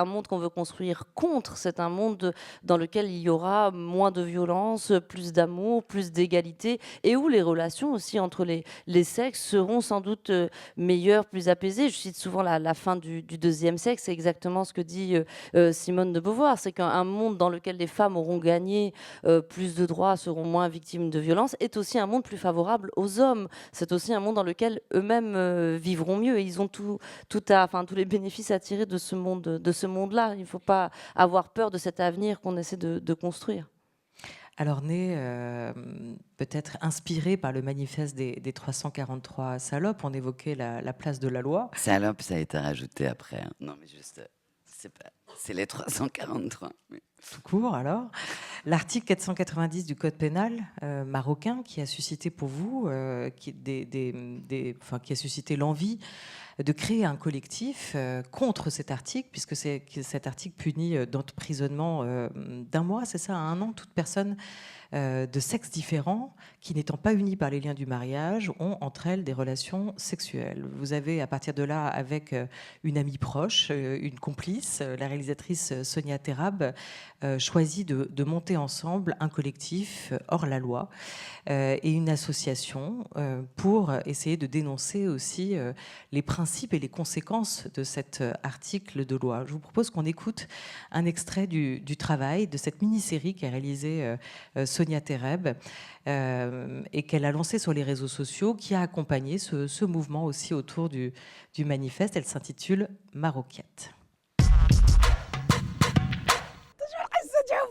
un monde qu'on veut construire contre, c'est un monde dans lequel il y aura moins de violence, plus d'amour, plus d'égalité, et où les relations aussi entre les sexes seront sans doute meilleures, plus apaisées. Je cite souvent la fin du deuxième sexe, c'est exactement ce que dit Simone de Beauvoir, c'est qu'un monde dans lequel les femmes auront gagné plus de droits, seront moins victimes de violences, est aussi un monde plus favorable aux hommes. C'est aussi un monde dans lequel eux-mêmes vivront mieux, et ils ont tous les bénéfices à tirer de ce monde-là. Il ne faut pas avoir peur de cet avenir qu'on essaie de construire. Alors né peut-être inspiré par le manifeste des 343 salopes, on évoquait la place de la loi. Salope, ça a été rajouté après. Hein. Non, mais juste, c'est les 343. Mais... Tout court, alors. L'article 490 du Code pénal marocain, qui a suscité pour vous, qui a suscité l'envie de créer un collectif contre cet article, puisque cet article punit d'emprisonnement d'1 mois, c'est ça, à 1 an, toute personne de sexe différent, qui n'étant pas unies par les liens du mariage, ont entre elles des relations sexuelles. Vous avez, à partir de là, avec une amie proche, une complice, la réalisatrice Sonia Terab, choisi de monter ensemble un collectif hors la loi et une association pour essayer de dénoncer aussi les principes et les conséquences de cet article de loi. Je vous propose qu'on écoute un extrait du travail de cette mini-série qu'a réalisée Sonia Terab et qu'elle a lancé sur les réseaux sociaux, qui a accompagné ce mouvement aussi autour du manifeste. Elle s'intitule Maroquette.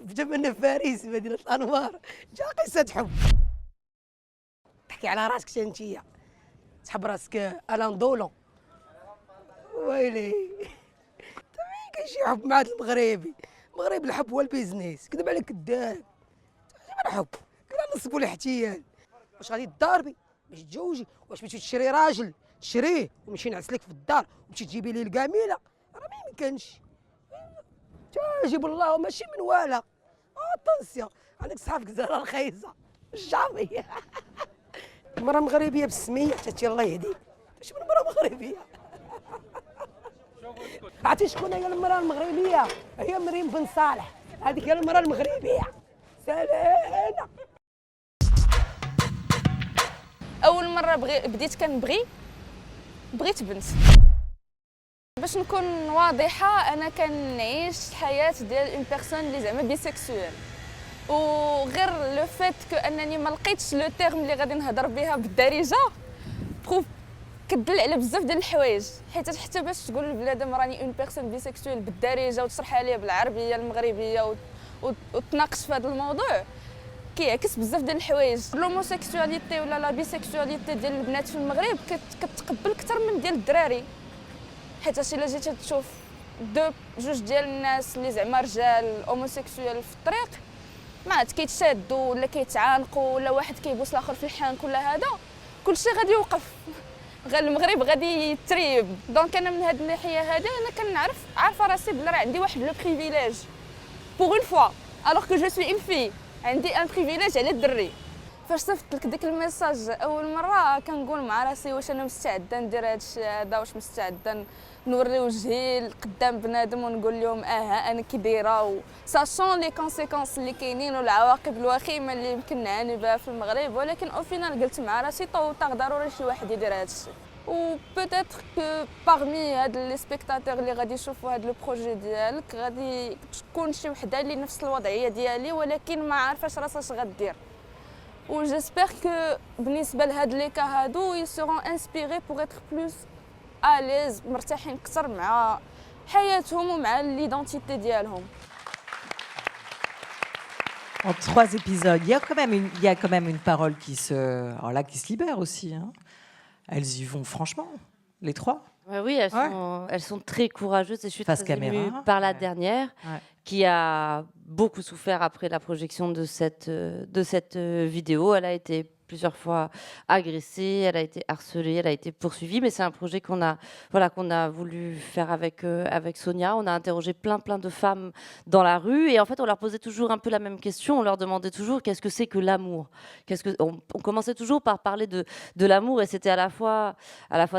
جبنا في باريس مدينة الأنوار جا قصة حب تحكي على راسك شنشية تحب راسك ألان دولون ويلي كاين شي حب مع المغربي المغرب الحب هو البيزنيس كذب عليك كذاب جيب الحب كنا نصبوا الاحتيال واش غادي تضاربي باش تجوجي واش باش تشري راجل تشريه ومشي نعس لك في الدار وتمشي تجيبي ليه الكاميله راه ما يمكنش جيب الله ماشي من والا اتونسيون عندك صحابك زهره رخيصه الشعبيه المراه مغربيه بالسميه حتى الله يهديك اش من مراه مغربيه عرفتي شكون هي المراه المغربيه هي مريم بن صالح هذيك هي المراه المغربيه سلام اول مره بديت كنبغي بغيت بنت باش نكون واضحه انا كنعيش حياه ديال اون بيرسون اللي زعما بيسيكسويل وغير لو فيت كو انني ما لقيتش لو تيرم اللي غادي نهضر بها بالدارجه بروف كدل على بزاف ديال الحوايج حيت حتى باش تقول لبنادم راني اون بيرسون بيسيكسويل بالدارجه وتشرحها ليا بالعربيه المغربيه وتناقش في هذا الموضوع كيعكس بزاف ديال الحوايج. لوموسيكسواليتي ولا لا بيسيكسواليتي ديال البنات في المغرب كتقبل اكثر من ديال الدراري، حيت الا جيتي تشوف جوج ديال الناس اللي زعما رجال اوموسيكسوال في الطريق ما عاد كيتشادوا ولا كيتعانقوا ولا واحد كيبوس الاخر في الحانك ولا هذا كلشي غادي يوقف، غير المغرب غادي يتريب. دونك انا من هاد الناحيه هذه انا عارفه راسي بلي راه عندي واحد لو بريفيليج بوغ اون فوا الوغ كو جو سوي اون في، عندي ان بريفيليج على الدري. فاش صيفط لك ديك الميساج اول مره كنقول مع راسي واش انا مستعده ندير هذا الشيء هذا، واش مستعده نوري وجهي قدام بنادم ونقول لهم انا كي دايره ساشون لي كونسيكونس اللي كاينين والعواقب الوخيمه اللي يمكن نعاني بها في المغرب. ولكن او فينال قلت مع راسي طوطا ضروري شي واحد يدير هذا الشيء. و بوتيتر كو باغمي هاد لي سبيكتاتور اللي غادي يشوفوا هاد لو بروجي ديالك غادي تكون شي وحده اللي نفس الوضعيه ديالي ولكن ما عارفاش راسها اش غدير. و جيسبر كو بالنسبه لهاد لي كا هادو يسيرون انسبيري بوغ اتر بلوس اليز، مرتاحين اكثر مع حياتهم ومع ليدونتيتي ديالهم. En 3 épisodes, il y a quand même une parole qui se libère aussi. Hein. Elles y vont franchement, les 3. Oui, elles sont très courageuses et je suis Face très émue caméra. par la dernière qui a beaucoup souffert après la projection de cette vidéo. Elle a été plusieurs fois agressée, elle a été harcelée, elle a été poursuivie, mais c'est un projet qu'on a, voilà, qu'on a voulu faire avec Sonia. On a interrogé plein de femmes dans la rue et en fait on leur posait toujours un peu la même question, on leur demandait toujours qu'est-ce que c'est que l'amour. On commençait toujours par parler de l'amour et c'était à la fois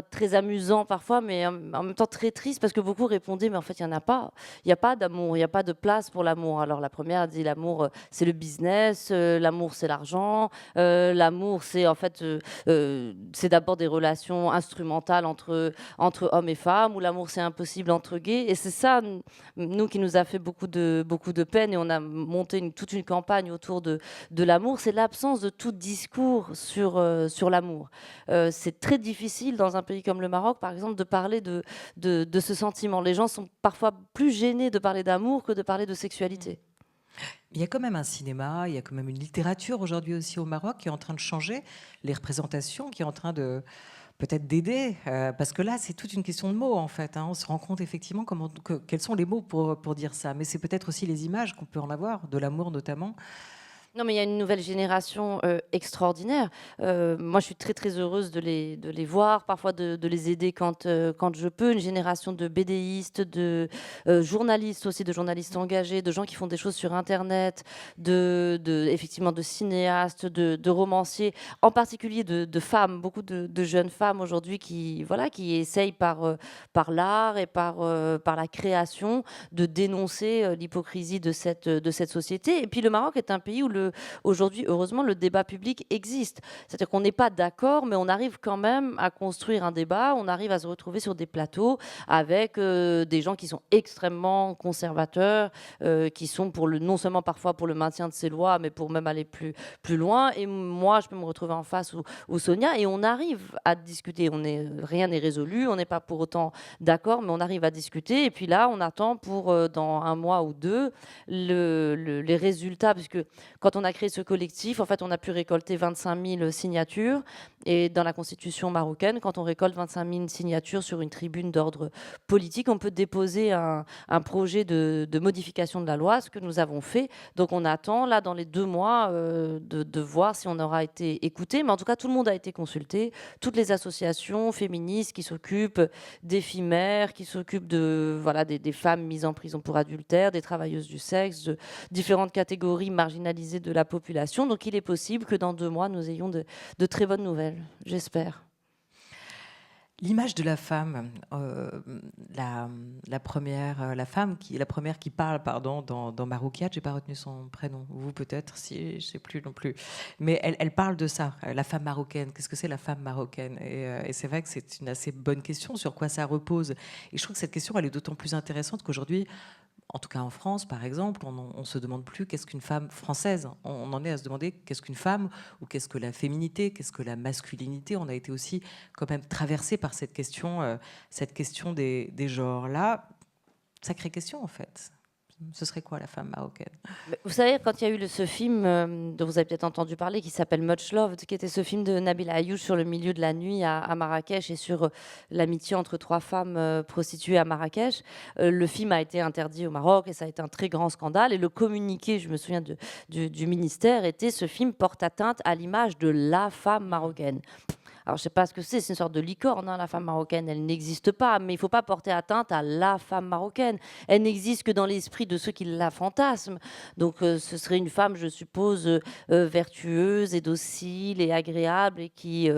très amusant parfois, mais en même temps très triste parce que beaucoup répondaient mais en fait il n'y en a pas, il n'y a pas d'amour, il n'y a pas de place pour l'amour. Alors la première dit l'amour c'est le business, l'amour c'est l'argent, l'amour c'est en fait c'est d'abord des relations instrumentales entre hommes et femmes, ou l'amour c'est impossible entre gays, et c'est ça nous qui nous a fait beaucoup de peine, et on a monté toute une campagne autour de l'amour, c'est l'absence de tout discours sur l'amour. C'est très difficile dans un pays comme le Maroc par exemple de parler de ce sentiment. Les gens sont parfois plus gênés de parler d'amour que de parler de sexualité. Il y a quand même un cinéma, il y a quand même une littérature aujourd'hui aussi au Maroc qui est en train de changer les représentations, qui est en train de peut-être d'aider, parce que là c'est toute une question de mots en fait, hein. On se rend compte effectivement quels sont les mots pour dire ça, mais c'est peut-être aussi les images qu'on peut en avoir, de l'amour notamment. Non, mais il y a une nouvelle génération extraordinaire. Moi, je suis très, très heureuse de les voir, parfois de les aider quand je peux. Une génération de BDistes, de journalistes aussi, de journalistes engagés, de gens qui font des choses sur Internet, effectivement de cinéastes, de romanciers, en particulier de femmes, beaucoup de jeunes femmes aujourd'hui qui essayent par l'art et par la création de dénoncer l'hypocrisie de cette société. Et puis le Maroc est un pays où aujourd'hui, heureusement, le débat public existe. C'est-à-dire qu'on n'est pas d'accord, mais on arrive quand même à construire un débat, on arrive à se retrouver sur des plateaux avec des gens qui sont extrêmement conservateurs, qui sont non seulement parfois pour le maintien de ces lois, mais pour même aller plus loin. Et moi, je peux me retrouver en face ou Sonia, et on arrive à discuter. Rien n'est résolu, on n'est pas pour autant d'accord, mais on arrive à discuter. Et puis là, on attend pour dans 1 mois ou 2 les résultats, puisque quand on a créé ce collectif, en fait, on a pu récolter 25 000 signatures. Et dans la constitution marocaine, quand on récolte 25 000 signatures sur une tribune d'ordre politique, on peut déposer un projet de modification de la loi, ce que nous avons fait. Donc on attend, là, dans les 2 mois, de voir si on aura été écouté. Mais en tout cas, tout le monde a été consulté. Toutes les associations féministes qui s'occupent des filles mères, qui s'occupent des femmes mises en prison pour adultère, des travailleuses du sexe, de différentes catégories marginalisées de la population. Donc il est possible que dans 2 mois, nous ayons de très bonnes nouvelles, j'espère. L'image de la femme, la première qui parle, pardon, dans Maroukiat, j'ai pas retenu son prénom. Vous peut-être, si, je sais plus non plus. Mais elle parle de ça, la femme marocaine. Qu'est-ce que c'est la femme marocaine ? Et c'est vrai que c'est une assez bonne question sur quoi ça repose. Et je trouve que cette question, elle est d'autant plus intéressante qu'aujourd'hui, en tout cas en France, par exemple, on ne se demande plus qu'est-ce qu'une femme française. On en est à se demander qu'est-ce qu'une femme, ou qu'est-ce que la féminité, qu'est-ce que la masculinité. On a été aussi quand même traversé par cette question des genres. Là, sacrée question en fait. Ce serait quoi la femme marocaine ? Vous savez, quand il y a eu ce film dont vous avez peut-être entendu parler, qui s'appelle Much Loved, qui était ce film de Nabil Ayouch sur le milieu de la nuit à Marrakech et sur l'amitié entre 3 femmes prostituées à Marrakech, le film a été interdit au Maroc et ça a été un très grand scandale. Et le communiqué, je me souviens du ministère, était: ce film porte atteinte à l'image de la femme marocaine. Alors, je ne sais pas ce que c'est une sorte de licorne, hein, la femme marocaine, elle n'existe pas, mais il ne faut pas porter atteinte à la femme marocaine. Elle n'existe que dans l'esprit de ceux qui la fantasment. Donc, ce serait une femme, je suppose, vertueuse et docile et agréable, et qui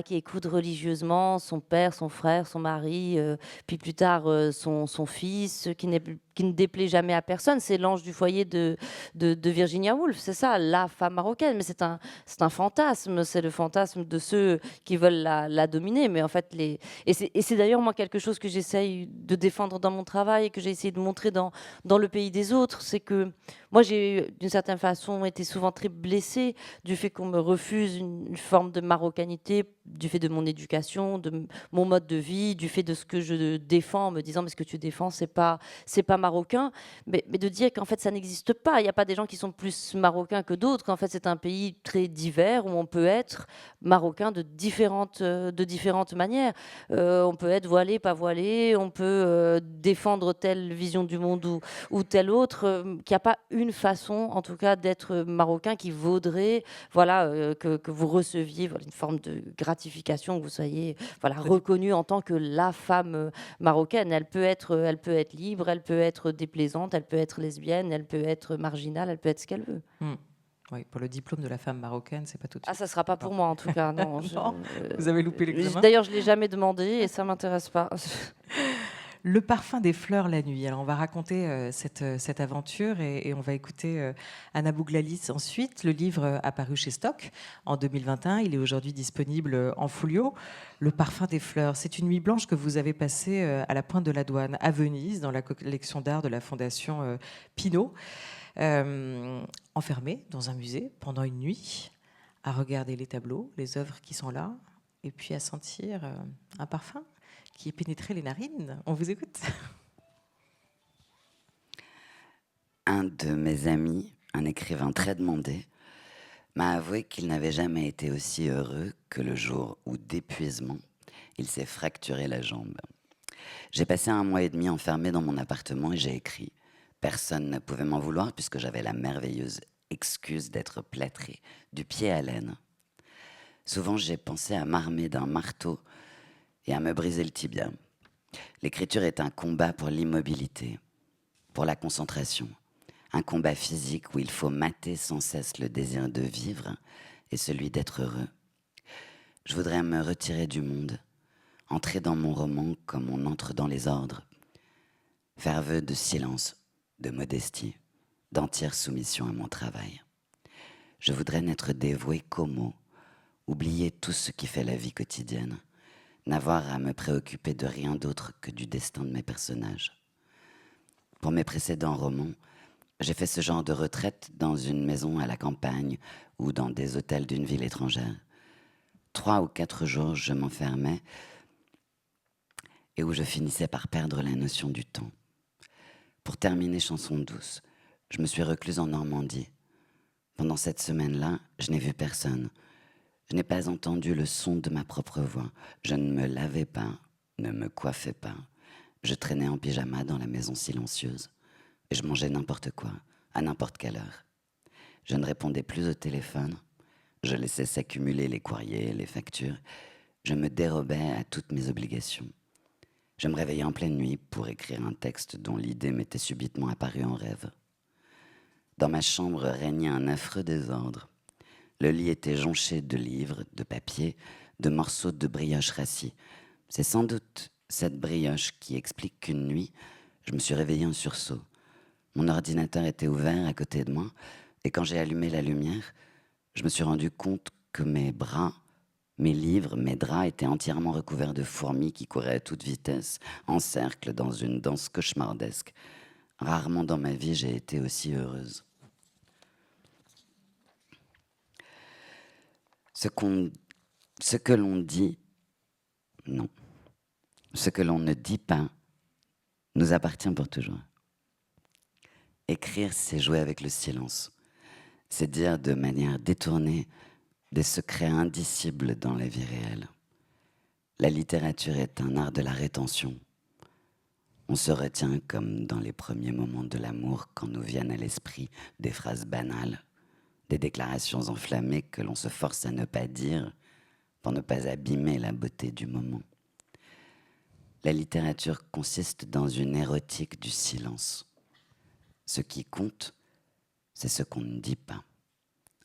écoute religieusement son père, son frère, son mari, puis plus tard son fils, qui ne déplaît jamais à personne. C'est l'ange du foyer de Virginia Woolf, c'est ça, la femme marocaine. Mais c'est un fantasme, c'est le fantasme de ceux qui veulent la dominer. Mais en fait, et c'est d'ailleurs moi quelque chose que j'essaye de défendre dans mon travail et que j'ai essayé de montrer dans le pays des autres. C'est que moi, j'ai d'une certaine façon été souvent très blessée du fait qu'on me refuse une forme de marocanité du fait de mon éducation, mon mode de vie, du fait de ce que je défends, en me disant mais ce que tu défends c'est pas marocain, mais de dire qu'en fait ça n'existe pas. Il n'y a pas des gens qui sont plus marocains que d'autres. Qu'en fait c'est un pays très divers où on peut être marocain de différentes manières. On peut être voilé, pas voilé, on peut défendre telle vision du monde ou telle autre. Qu'il n'y a pas une façon, en tout cas, d'être marocain qui vaudrait, voilà, que vous receviez une forme de gratification, que vous soyez, voilà, reconnue en tant que la femme marocaine. Elle peut être libre, elle peut être déplaisante, elle peut être lesbienne, elle peut être marginale, elle peut être ce qu'elle veut. Oui, pour le diplôme de la femme marocaine, c'est pas tout de suite. Ah, ça sera pas pour moi en tout cas. Non, Non, vous avez loupé l'examen. D'ailleurs, je l'ai jamais demandé et ça m'intéresse pas. Le parfum des fleurs la nuit. Alors on va raconter cette aventure et on va écouter Anna Bouglalis ensuite. Le livre apparu chez Stock en 2021. Il est aujourd'hui disponible en folio. Le parfum des fleurs, c'est une nuit blanche que vous avez passée à la Pointe de la Douane, à Venise, dans la collection d'art de la Fondation Pinault. Enfermé dans un musée pendant une nuit, à regarder les tableaux, les œuvres qui sont là, et puis à sentir un parfum qui est pénétré les narines. On vous écoute. Un de mes amis, un écrivain très demandé, m'a avoué qu'il n'avait jamais été aussi heureux que le jour où, d'épuisement, il s'est fracturé la jambe. J'ai passé 1 mois et demi enfermé dans mon appartement et j'ai écrit. Personne ne pouvait m'en vouloir puisque j'avais la merveilleuse excuse d'être plâtré du pied à l'aine. Souvent, j'ai pensé à m'armer d'un marteau et à me briser le tibia. L'écriture est un combat pour l'immobilité, pour la concentration, un combat physique où il faut mater sans cesse le désir de vivre et celui d'être heureux. Je voudrais me retirer du monde, entrer dans mon roman comme on entre dans les ordres, faire vœu de silence, de modestie, d'entière soumission à mon travail. Je voudrais n'être dévoué qu'aux mots, oublier tout ce qui fait la vie quotidienne, n'avoir à me préoccuper de rien d'autre que du destin de mes personnages. Pour mes précédents romans, j'ai fait ce genre de retraite dans une maison à la campagne ou dans des hôtels d'une ville étrangère. 3 ou 4 jours, je m'enfermais et où je finissais par perdre la notion du temps. Pour terminer Chanson douce, je me suis recluse en Normandie. Pendant cette semaine-là, je n'ai vu personne. Je n'ai pas entendu le son de ma propre voix. Je ne me lavais pas, ne me coiffais pas. Je traînais en pyjama dans la maison silencieuse et je mangeais n'importe quoi, à n'importe quelle heure. Je ne répondais plus au téléphone. Je laissais s'accumuler les courriers, les factures. Je me dérobais à toutes mes obligations. Je me réveillais en pleine nuit pour écrire un texte dont l'idée m'était subitement apparue en rêve. Dans ma chambre régnait un affreux désordre. Le lit était jonché de livres, de papier, de morceaux de brioche rassis. C'est sans doute cette brioche qui explique qu'une nuit, je me suis réveillé en sursaut. Mon ordinateur était ouvert à côté de moi, et quand j'ai allumé la lumière, je me suis rendu compte que mes bras, mes livres, mes draps étaient entièrement recouverts de fourmis qui couraient à toute vitesse, en cercle, dans une danse cauchemardesque. Rarement dans ma vie, j'ai été aussi heureuse. Ce que l'on dit, non. Ce que l'on ne dit pas nous appartient pour toujours. Écrire, c'est jouer avec le silence. C'est dire de manière détournée des secrets indicibles dans la vie réelle. La littérature est un art de la rétention. On se retient comme dans les premiers moments de l'amour quand nous viennent à l'esprit des phrases banales, des déclarations enflammées que l'on se force à ne pas dire pour ne pas abîmer la beauté du moment. La littérature consiste dans une érotique du silence. Ce qui compte, c'est ce qu'on ne dit pas.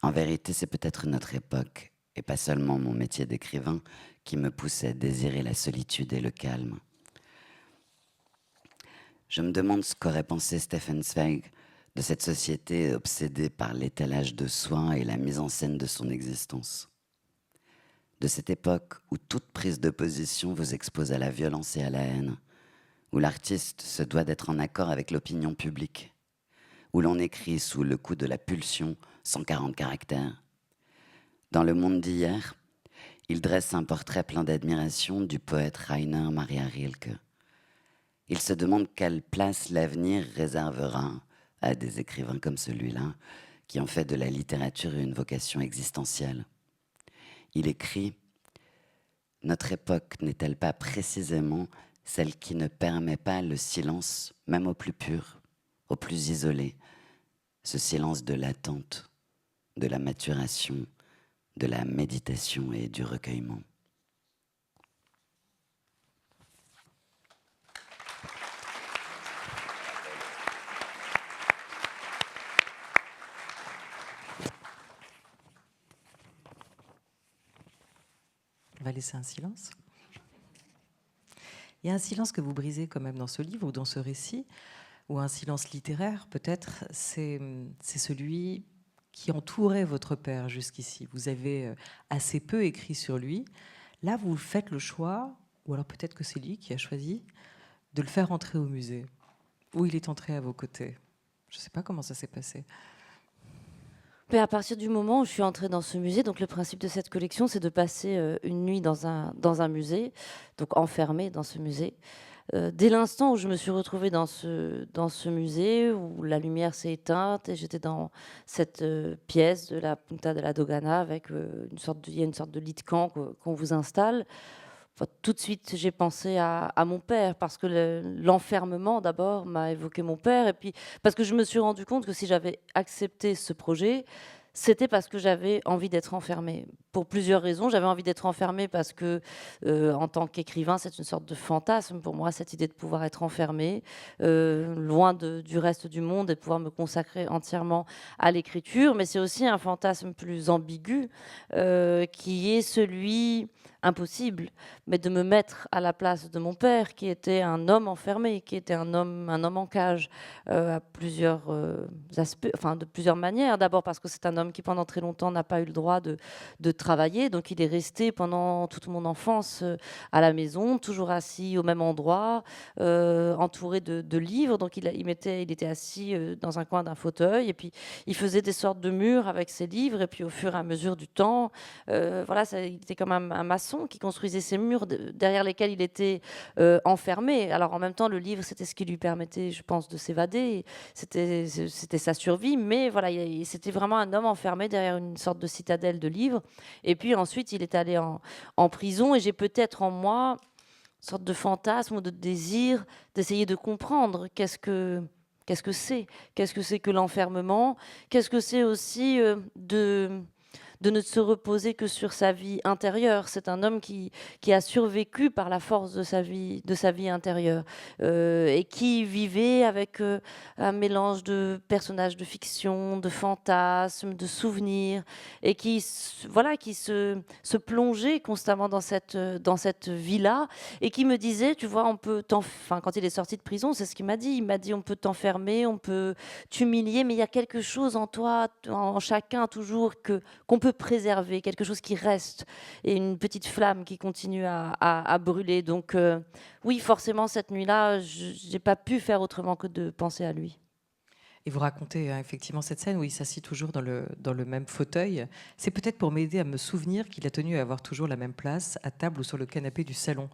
En vérité, c'est peut-être notre époque, et pas seulement mon métier d'écrivain, qui me pousse à désirer la solitude et le calme. Je me demande ce qu'aurait pensé Stefan Zweig de cette société obsédée par l'étalage de soi et la mise en scène de son existence. De cette époque où toute prise de position vous expose à la violence et à la haine, où l'artiste se doit d'être en accord avec l'opinion publique, où l'on écrit sous le coup de la pulsion 140 caractères. Dans le monde d'hier, Il dresse un portrait plein d'admiration du poète Rainer Maria Rilke. Il se demande quelle place l'avenir réservera à des écrivains comme celui-là, qui ont fait de la littérature une vocation existentielle. Il écrit « Notre époque n'est-elle pas précisément celle qui ne permet pas le silence, même au plus pur, au plus isolé, ce silence de l'attente, de la maturation, de la méditation et du recueillement. » On va laisser un silence. Il y a un silence que vous brisez quand même dans ce livre ou dans ce récit, ou un silence littéraire peut-être, c'est celui qui entourait votre père jusqu'ici. Vous avez assez peu écrit sur lui. Là, vous faites le choix, ou alors peut-être que c'est lui qui a choisi, de le faire entrer au musée, où il est entré à vos côtés. Je ne sais pas comment ça s'est passé. Mais à partir du moment où je suis entrée dans ce musée, donc le principe de cette collection, c'est de passer une nuit dans un musée, donc enfermée dans ce musée. Dès l'instant où je me suis retrouvée dans ce musée, où la lumière s'est éteinte et j'étais dans cette pièce de la Punta de la Dogana avec il y a une sorte de lit de camp qu'on vous installe. Enfin, tout de suite, j'ai pensé à mon père parce que l'enfermement d'abord m'a évoqué mon père et puis parce que je me suis rendu compte que si j'avais accepté ce projet, c'était parce que j'avais envie d'être enfermée. Pour plusieurs raisons. J'avais envie d'être enfermée parce que, en tant qu'écrivain, c'est une sorte de fantasme pour moi, cette idée de pouvoir être enfermée, loin du reste du monde et de pouvoir me consacrer entièrement à l'écriture. Mais c'est aussi un fantasme plus ambigu, qui est celui impossible, mais de me mettre à la place de mon père, qui était un homme enfermé, qui était un homme en cage, à plusieurs aspects, enfin de plusieurs manières. D'abord parce que c'est un homme qui pendant très longtemps n'a pas eu le droit de travailler, donc il est resté pendant toute mon enfance à la maison, toujours assis au même endroit, entouré de livres. Donc il était assis dans un coin d'un fauteuil, et puis il faisait des sortes de murs avec ses livres, et puis au fur et à mesure du temps, voilà, il était comme un maçon qui construisait ces murs derrière lesquels il était enfermé. Alors en même temps, le livre, c'était ce qui lui permettait, je pense, de s'évader. C'était sa survie, mais voilà, c'était vraiment un homme enfermé derrière une sorte de citadelle de livres. Et puis ensuite, il est allé en prison, et j'ai peut-être en moi une sorte de fantasme ou de désir d'essayer de comprendre qu'est-ce que c'est. Qu'est-ce que c'est que l'enfermement? Qu'est-ce que c'est aussi de ne se reposer que sur sa vie intérieure. C'est un homme qui a survécu par la force de sa vie intérieure, et qui vivait avec un mélange de personnages de fiction, de fantasmes, de souvenirs, et qui se plongeait constamment dans cette vie-là, et qui me disait, tu vois, quand il est sorti de prison, c'est ce qu'il m'a dit. Il m'a dit, on peut t'enfermer, on peut t'humilier, mais il y a quelque chose en toi, en chacun toujours, qu'on peut préserver, quelque chose qui reste, et une petite flamme qui continue à brûler. Donc oui, forcément, cette nuit-là, je n'ai pas pu faire autrement que de penser à lui. Et vous racontez effectivement cette scène où il s'assit toujours dans le même fauteuil. C'est peut-être pour m'aider à me souvenir qu'il a tenu à avoir toujours la même place, à table ou sur le canapé du salon.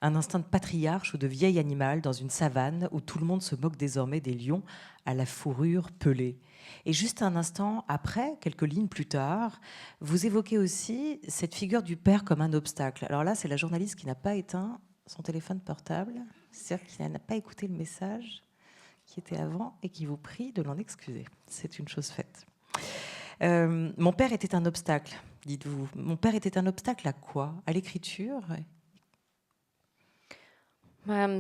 Un instinct de patriarche ou de vieil animal dans une savane où tout le monde se moque désormais des lions à la fourrure pelée. Et juste un instant après, quelques lignes plus tard, vous évoquez aussi cette figure du père comme un obstacle. Alors là, c'est la journaliste qui n'a pas éteint son téléphone portable, c'est-à-dire qui n'a pas écouté le message qui était avant et qui vous prie de l'en excuser. C'est une chose faite. Mon père était un obstacle, dites-vous. Mon père était un obstacle à quoi? À l'écriture?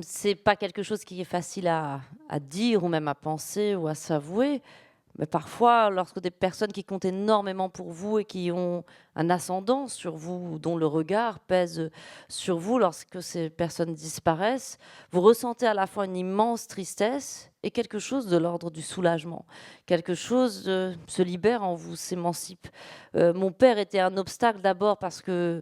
C'est pas quelque chose qui est facile à dire ou même à penser ou à s'avouer. Mais parfois, lorsque des personnes qui comptent énormément pour vous et qui ont un ascendant sur vous, dont le regard pèse sur vous, lorsque ces personnes disparaissent, vous ressentez à la fois une immense tristesse et quelque chose de l'ordre du soulagement. Quelque chose se libère en vous, s'émancipe. Mon père était un obstacle d'abord parce qu'il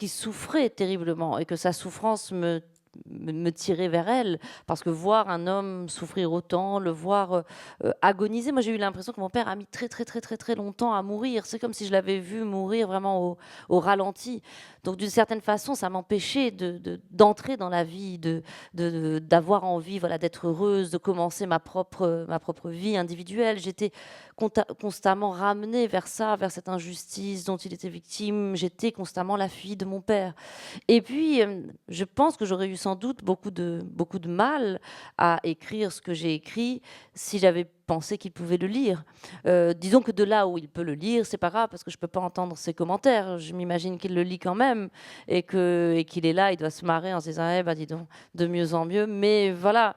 souffrait terriblement et que sa souffrance me me tirer vers elle, parce que voir un homme souffrir autant, le voir agoniser, moi j'ai eu l'impression que mon père a mis très très très très très longtemps à mourir. C'est comme si je l'avais vu mourir vraiment au ralenti. Donc d'une certaine façon, ça m'empêchait d'entrer dans la vie, d'avoir envie, voilà, d'être heureuse, de commencer ma propre vie individuelle. J'étais constamment ramenée vers ça, vers cette injustice dont il était victime. J'étais constamment la fille de mon père. Et puis, je pense que j'aurais eu sans doute beaucoup de mal à écrire ce que j'ai écrit si j'avais pensé qu'il pouvait le lire. Disons que de là où il peut le lire, c'est pas grave parce que je peux pas entendre ses commentaires. Je m'imagine qu'il le lit quand même et qu'il est là, il doit se marrer en se disant eh ben dis donc, de mieux en mieux. Mais voilà.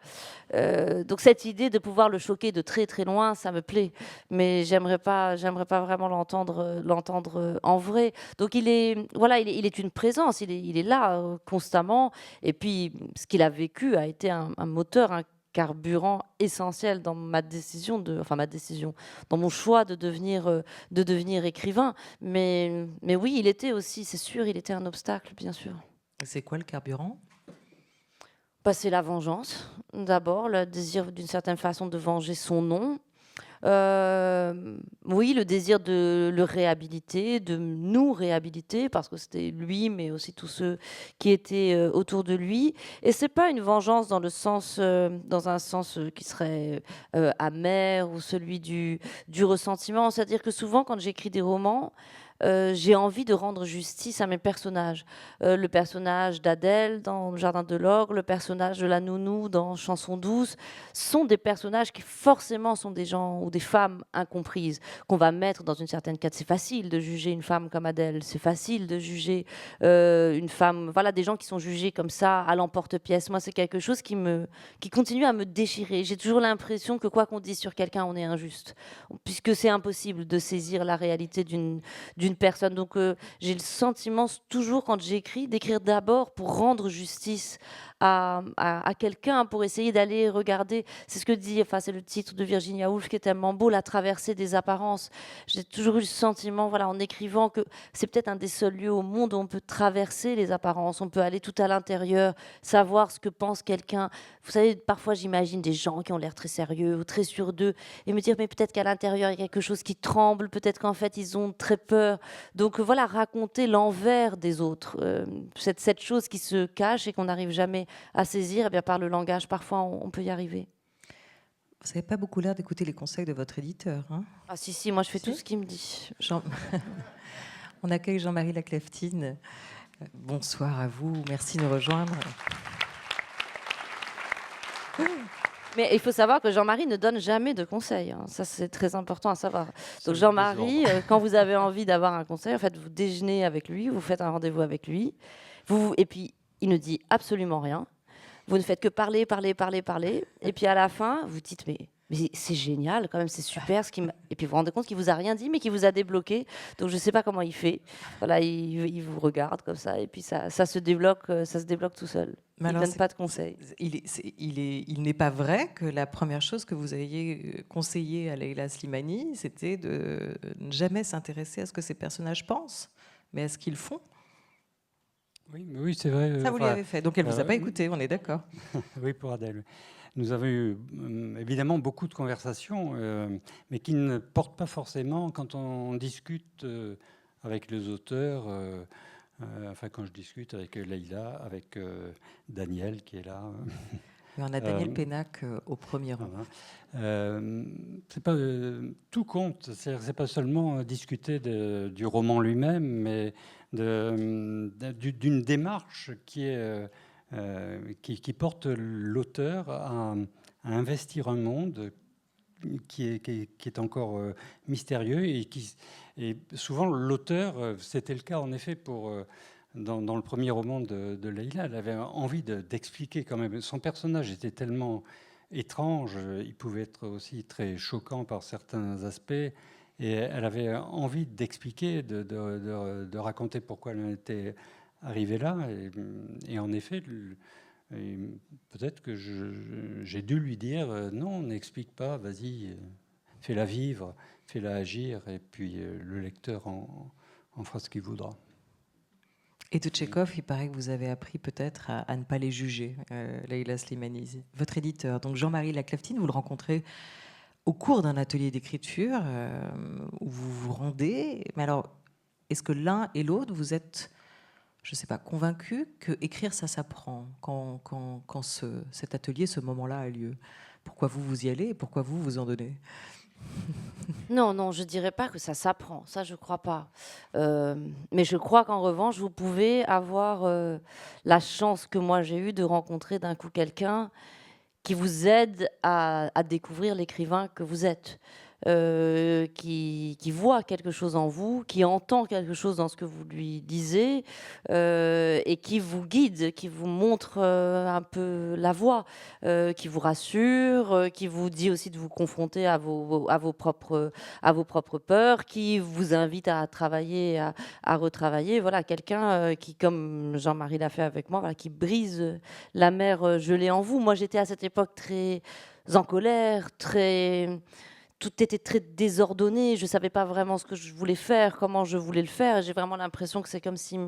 Donc cette idée de pouvoir le choquer de très très loin, ça me plaît. Mais j'aimerais pas vraiment l'entendre en vrai. Donc il est une présence, il est là constamment. Et puis ce qu'il a vécu a été un moteur, un carburant essentiel dans ma décision dans mon choix de devenir écrivain. Mais oui, il était aussi, c'est sûr, il était un obstacle, bien sûr. C'est quoi le carburant? C'est la vengeance, d'abord, le désir d'une certaine façon de venger son nom. Oui, le désir de le réhabiliter, de nous réhabiliter, parce que c'était lui, mais aussi tous ceux qui étaient autour de lui. Et c'est pas une vengeance dans un sens qui serait amer ou celui du ressentiment. C'est-à-dire que souvent, quand j'écris des romans, j'ai envie de rendre justice à mes personnages. Le personnage d'Adèle dans Le Jardin de l'Orgue, le personnage de la nounou dans Chanson douce, sont des personnages qui forcément sont des gens ou des femmes incomprises, qu'on va mettre dans une certaine case. C'est facile de juger une femme comme Adèle, c'est facile de juger une femme, voilà, des gens qui sont jugés comme ça à l'emporte-pièce. Moi, c'est quelque chose qui continue à me déchirer. J'ai toujours l'impression que quoi qu'on dise sur quelqu'un, on est injuste, puisque c'est impossible de saisir la réalité d'une personne. Donc j'ai le sentiment toujours quand j'écris d'écrire d'abord pour rendre justice à quelqu'un, pour essayer d'aller regarder, c'est ce que dit, c'est le titre de Virginia Woolf qui est tellement beau, La traversée des apparences. J'ai toujours eu le sentiment, voilà, en écrivant, que c'est peut-être un des seuls lieux au monde où on peut traverser les apparences, on peut aller tout à l'intérieur, savoir ce que pense quelqu'un. Vous savez, parfois j'imagine des gens qui ont l'air très sérieux ou très sûrs d'eux et me dire mais peut-être qu'à l'intérieur il y a quelque chose qui tremble, peut-être qu'en fait ils ont très peur. Donc voilà, raconter l'envers des autres, cette chose qui se cache et qu'on n'arrive jamais à saisir, et bien par le langage, parfois on peut y arriver. Vous n'avez pas beaucoup l'air d'écouter les conseils de votre éditeur, hein? Ah si, moi je fais tout ce qu'il me dit. On accueille Jean-Marie Laclaftine. Bonsoir à vous, merci de nous rejoindre. Mais il faut savoir que Jean-Marie ne donne jamais de conseils, hein. Ça, c'est très important à savoir. Donc Jean-Marie, quand vous avez envie d'avoir un conseil, en fait, vous déjeunez avec lui, vous faites un rendez-vous avec lui, et puis il ne dit absolument rien. Vous ne faites que parler. Et puis à la fin, vous dites mais c'est génial, quand même, c'est super. Et puis vous vous rendez compte qu'il vous a rien dit, mais qu'il vous a débloqué. Donc je ne sais pas comment il fait. Voilà, il vous regarde comme ça, et puis ça se débloque tout seul. Il ne donne pas de conseils. Il n'est pas vrai que la première chose que vous ayez conseillé à Leila Slimani, c'était de ne jamais s'intéresser à ce que ces personnages pensent, mais à ce qu'ils font. Oui, c'est vrai. Ça, vous l'avez fait. Donc elle ne vous a pas écouté, on est d'accord. Oui, pour Adèle. Nous avons eu évidemment beaucoup de conversations, mais qui ne portent pas forcément quand on discute avec les auteurs. Quand je discute avec Leila, avec Daniel qui est là. Et on a Daniel Pénac au premier rang. C'est pas, tout compte. C'est pas seulement discuter du roman lui-même, mais d'une démarche qui porte l'auteur à investir un monde qui est encore mystérieux et souvent l'auteur, c'était le cas en effet dans le premier roman de Leila, elle avait envie d'expliquer quand même. Son personnage était tellement étrange, il pouvait être aussi très choquant par certains aspects, et elle avait envie d'expliquer, de raconter pourquoi elle en était arrivée là. Et en effet, peut-être que j'ai dû lui dire non, n'explique pas, vas-y, fais-la vivre, fais-la agir, et puis le lecteur en fera ce qu'il voudra. Et de Tchekhov, il paraît que vous avez appris peut-être à ne pas les juger, Leïla Slimani. Votre éditeur, donc Jean-Marie Laclaftine, vous le rencontrez au cours d'un atelier d'écriture où vous vous rendez. Mais alors, est-ce que l'un et l'autre, vous êtes, je ne sais pas, convaincus que écrire, ça s'apprend quand cet atelier, ce moment-là a lieu? Pourquoi vous y allez et pourquoi vous en donnez? Non, non, je dirais pas que ça s'apprend, ça je crois pas. Mais je crois qu'en revanche, vous pouvez avoir la chance que moi j'ai eue de rencontrer d'un coup quelqu'un qui vous aide à découvrir l'écrivain que vous êtes, qui voit quelque chose en vous, qui entend quelque chose dans ce que vous lui disiez, et qui vous guide, qui vous montre un peu la voie, qui vous rassure, qui vous dit aussi de vous confronter à vos propres peurs, qui vous invite à travailler, à retravailler. Voilà, quelqu'un qui, comme Jean-Marie l'a fait avec moi, voilà, qui brise la mer gelée en vous. Moi, j'étais à cette époque très en colère, tout était très désordonné. Je ne savais pas vraiment ce que je voulais faire, comment je voulais le faire. Et j'ai vraiment l'impression que c'est comme si,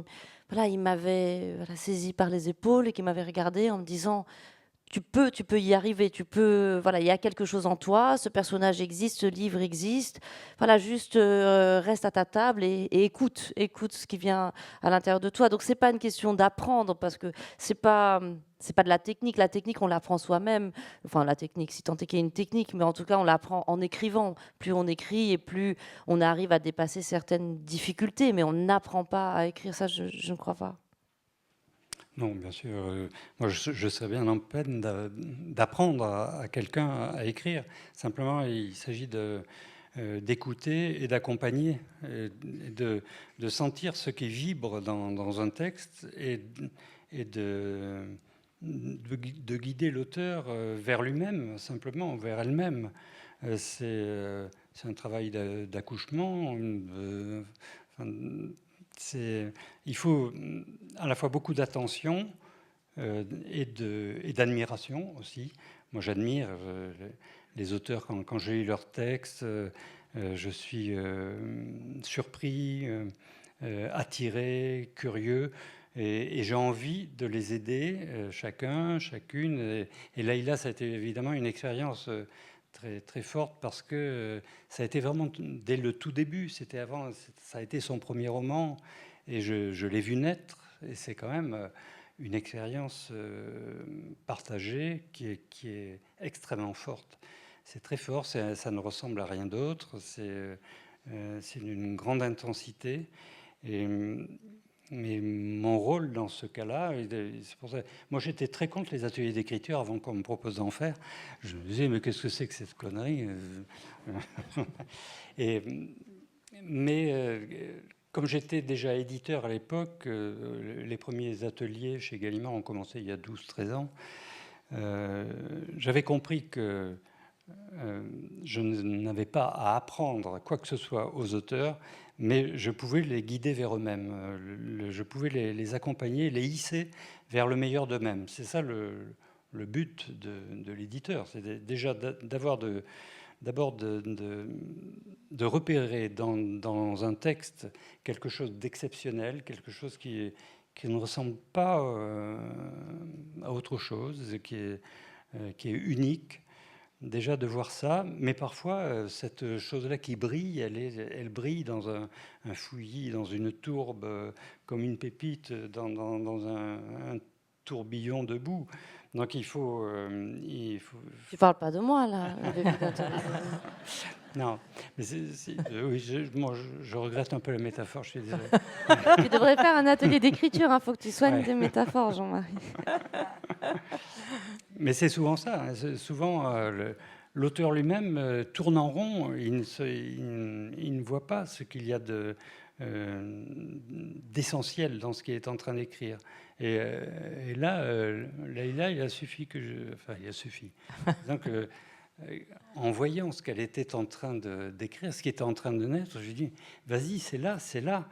voilà, il m'avait saisi par les épaules et qu'il m'avait regardé en me disant: tu peux y arriver, tu peux, voilà, il y a quelque chose en toi, ce personnage existe, ce livre existe, voilà, juste reste à ta table et écoute ce qui vient à l'intérieur de toi. Donc c'est pas une question d'apprendre, parce que c'est pas de la technique on l'apprend soi-même, enfin la technique, si tant est qu'il y ait une technique, mais en tout cas on l'apprend en écrivant. Plus on écrit et plus on arrive à dépasser certaines difficultés, mais on n'apprend pas à écrire, ça je ne crois pas. Non, bien sûr. Moi, je serais bien en peine d'apprendre à quelqu'un à écrire. Simplement, il s'agit d'écouter et d'accompagner, et de sentir ce qui vibre dans un texte et de guider l'auteur vers lui-même, simplement, vers elle-même. C'est un travail d'accouchement. Il faut à la fois beaucoup d'attention et d'admiration aussi. Moi, j'admire les auteurs quand je lis leurs textes. Je suis surpris, attiré, curieux. Et j'ai envie de les aider, chacun, chacune. Et Leïla, ça a été évidemment une expérience très, très forte, parce que ça a été vraiment dès le tout début. C'était avant, ça a été son premier roman, et je l'ai vu naître. Et c'est quand même une expérience partagée qui est extrêmement forte. C'est très fort, ça ne ressemble à rien d'autre. C'est d'une grande intensité. Mais mon rôle dans ce cas-là, c'est pour ça. Moi, j'étais très contre les ateliers d'écriture avant qu'on me propose d'en faire. Je me disais, mais qu'est-ce que c'est que cette connerie? Mais comme j'étais déjà éditeur à l'époque, les premiers ateliers chez Gallimard ont commencé il y a 12-13 ans. J'avais compris que je n'avais pas à apprendre quoi que ce soit aux auteurs, mais je pouvais les guider vers eux-mêmes. Je pouvais les accompagner, les hisser vers le meilleur d'eux-mêmes. C'est ça le but de l'éditeur. C'est déjà d'abord de repérer dans un texte quelque chose d'exceptionnel, quelque chose qui ne ressemble pas à autre chose, qui est unique. Déjà de voir ça, mais parfois cette chose-là qui brille, elle brille dans un fouillis, dans une tourbe, comme une pépite dans un tourbillon de boue. Donc il faut. Tu parles pas de moi là. Non, mais oui, je regrette un peu la métaphore, je suis désolé. Tu devrais faire un atelier d'écriture, il faut que tu soignes tes métaphores, Jean-Marie. Mais c'est souvent ça. Souvent, l'auteur lui-même tourne en rond. Il ne voit pas ce qu'il y a d'essentiel dans ce qu'il est en train d'écrire. Et là, il a suffi que je... Enfin, il a suffi. Donc, en voyant ce qu'elle était en train d'écrire, ce qui était en train de naître, je lui dis, vas-y, c'est là, c'est là.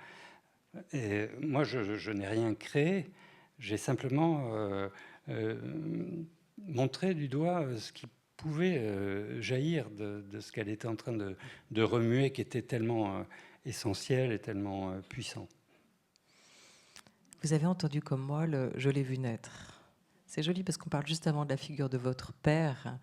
Et moi, je n'ai rien créé. J'ai simplement montré du doigt ce qui pouvait jaillir de ce qu'elle était en train de remuer, qui était tellement essentiel et tellement puissant. Vous avez entendu comme moi le Je l'ai vu naître. C'est joli parce qu'on parle juste avant de la figure de votre père,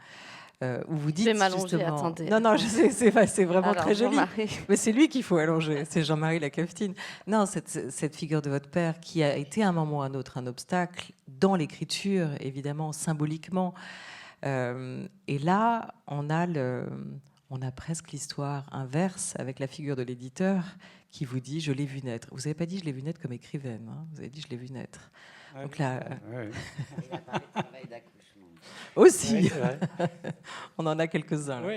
où vous dites Je vais m'allonger, justement... attendez. Non, je sais, c'est vraiment Alors, très joli. Jean-Marie. Mais c'est lui qu'il faut allonger, c'est Jean-Marie Laclaftine. Non, cette figure de votre père qui a été à un moment ou à un autre un obstacle dans l'écriture, évidemment, symboliquement. Et là, on a presque l'histoire inverse avec la figure de l'éditeur qui vous dit « je l'ai vu naître ». Vous n'avez pas dit « je l'ai vu naître » comme écrivaine, hein, vous avez dit « je l'ai vu naître ». Donc là, aussi, Oui, c'est vrai. on en a quelques-uns. là.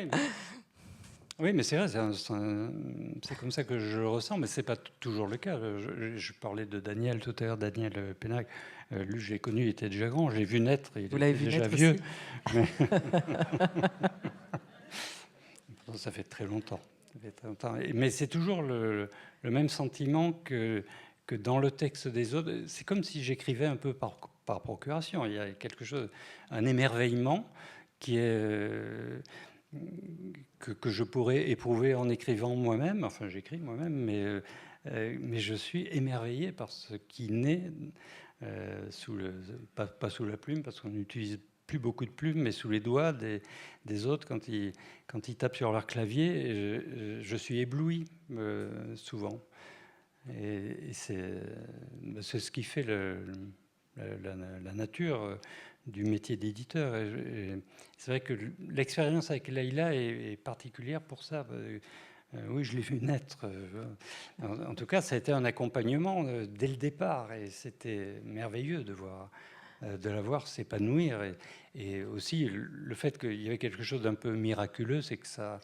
Oui, mais c'est vrai, c'est comme ça que je le ressens, mais ce n'est pas toujours le cas. Je parlais de Daniel tout à l'heure, Daniel Pénac. Lui, je l'ai connu, il était déjà grand. J'ai vu naître, il Vous l'avez était vu déjà naître vieux. aussi. Mais ça fait très longtemps. Mais c'est toujours le même sentiment que dans le texte des autres. C'est comme si j'écrivais un peu par procuration. Il y a quelque chose, un émerveillement qui est... que je pourrais éprouver en écrivant moi-même. Enfin, j'écris moi-même, mais je suis émerveillé par ce qui naît pas sous la plume, parce qu'on n'utilise plus beaucoup de plumes, mais sous les doigts des autres quand ils tapent sur leur clavier. Je suis ébloui souvent. Et c'est ce qui fait la nature du métier d'éditeur. Et c'est vrai que l'expérience avec Leïla est particulière pour ça. Oui, je l'ai vu naître. En tout cas, ça a été un accompagnement dès le départ, et c'était merveilleux de la voir s'épanouir. Et aussi, le fait qu'il y avait quelque chose d'un peu miraculeux, c'est que ça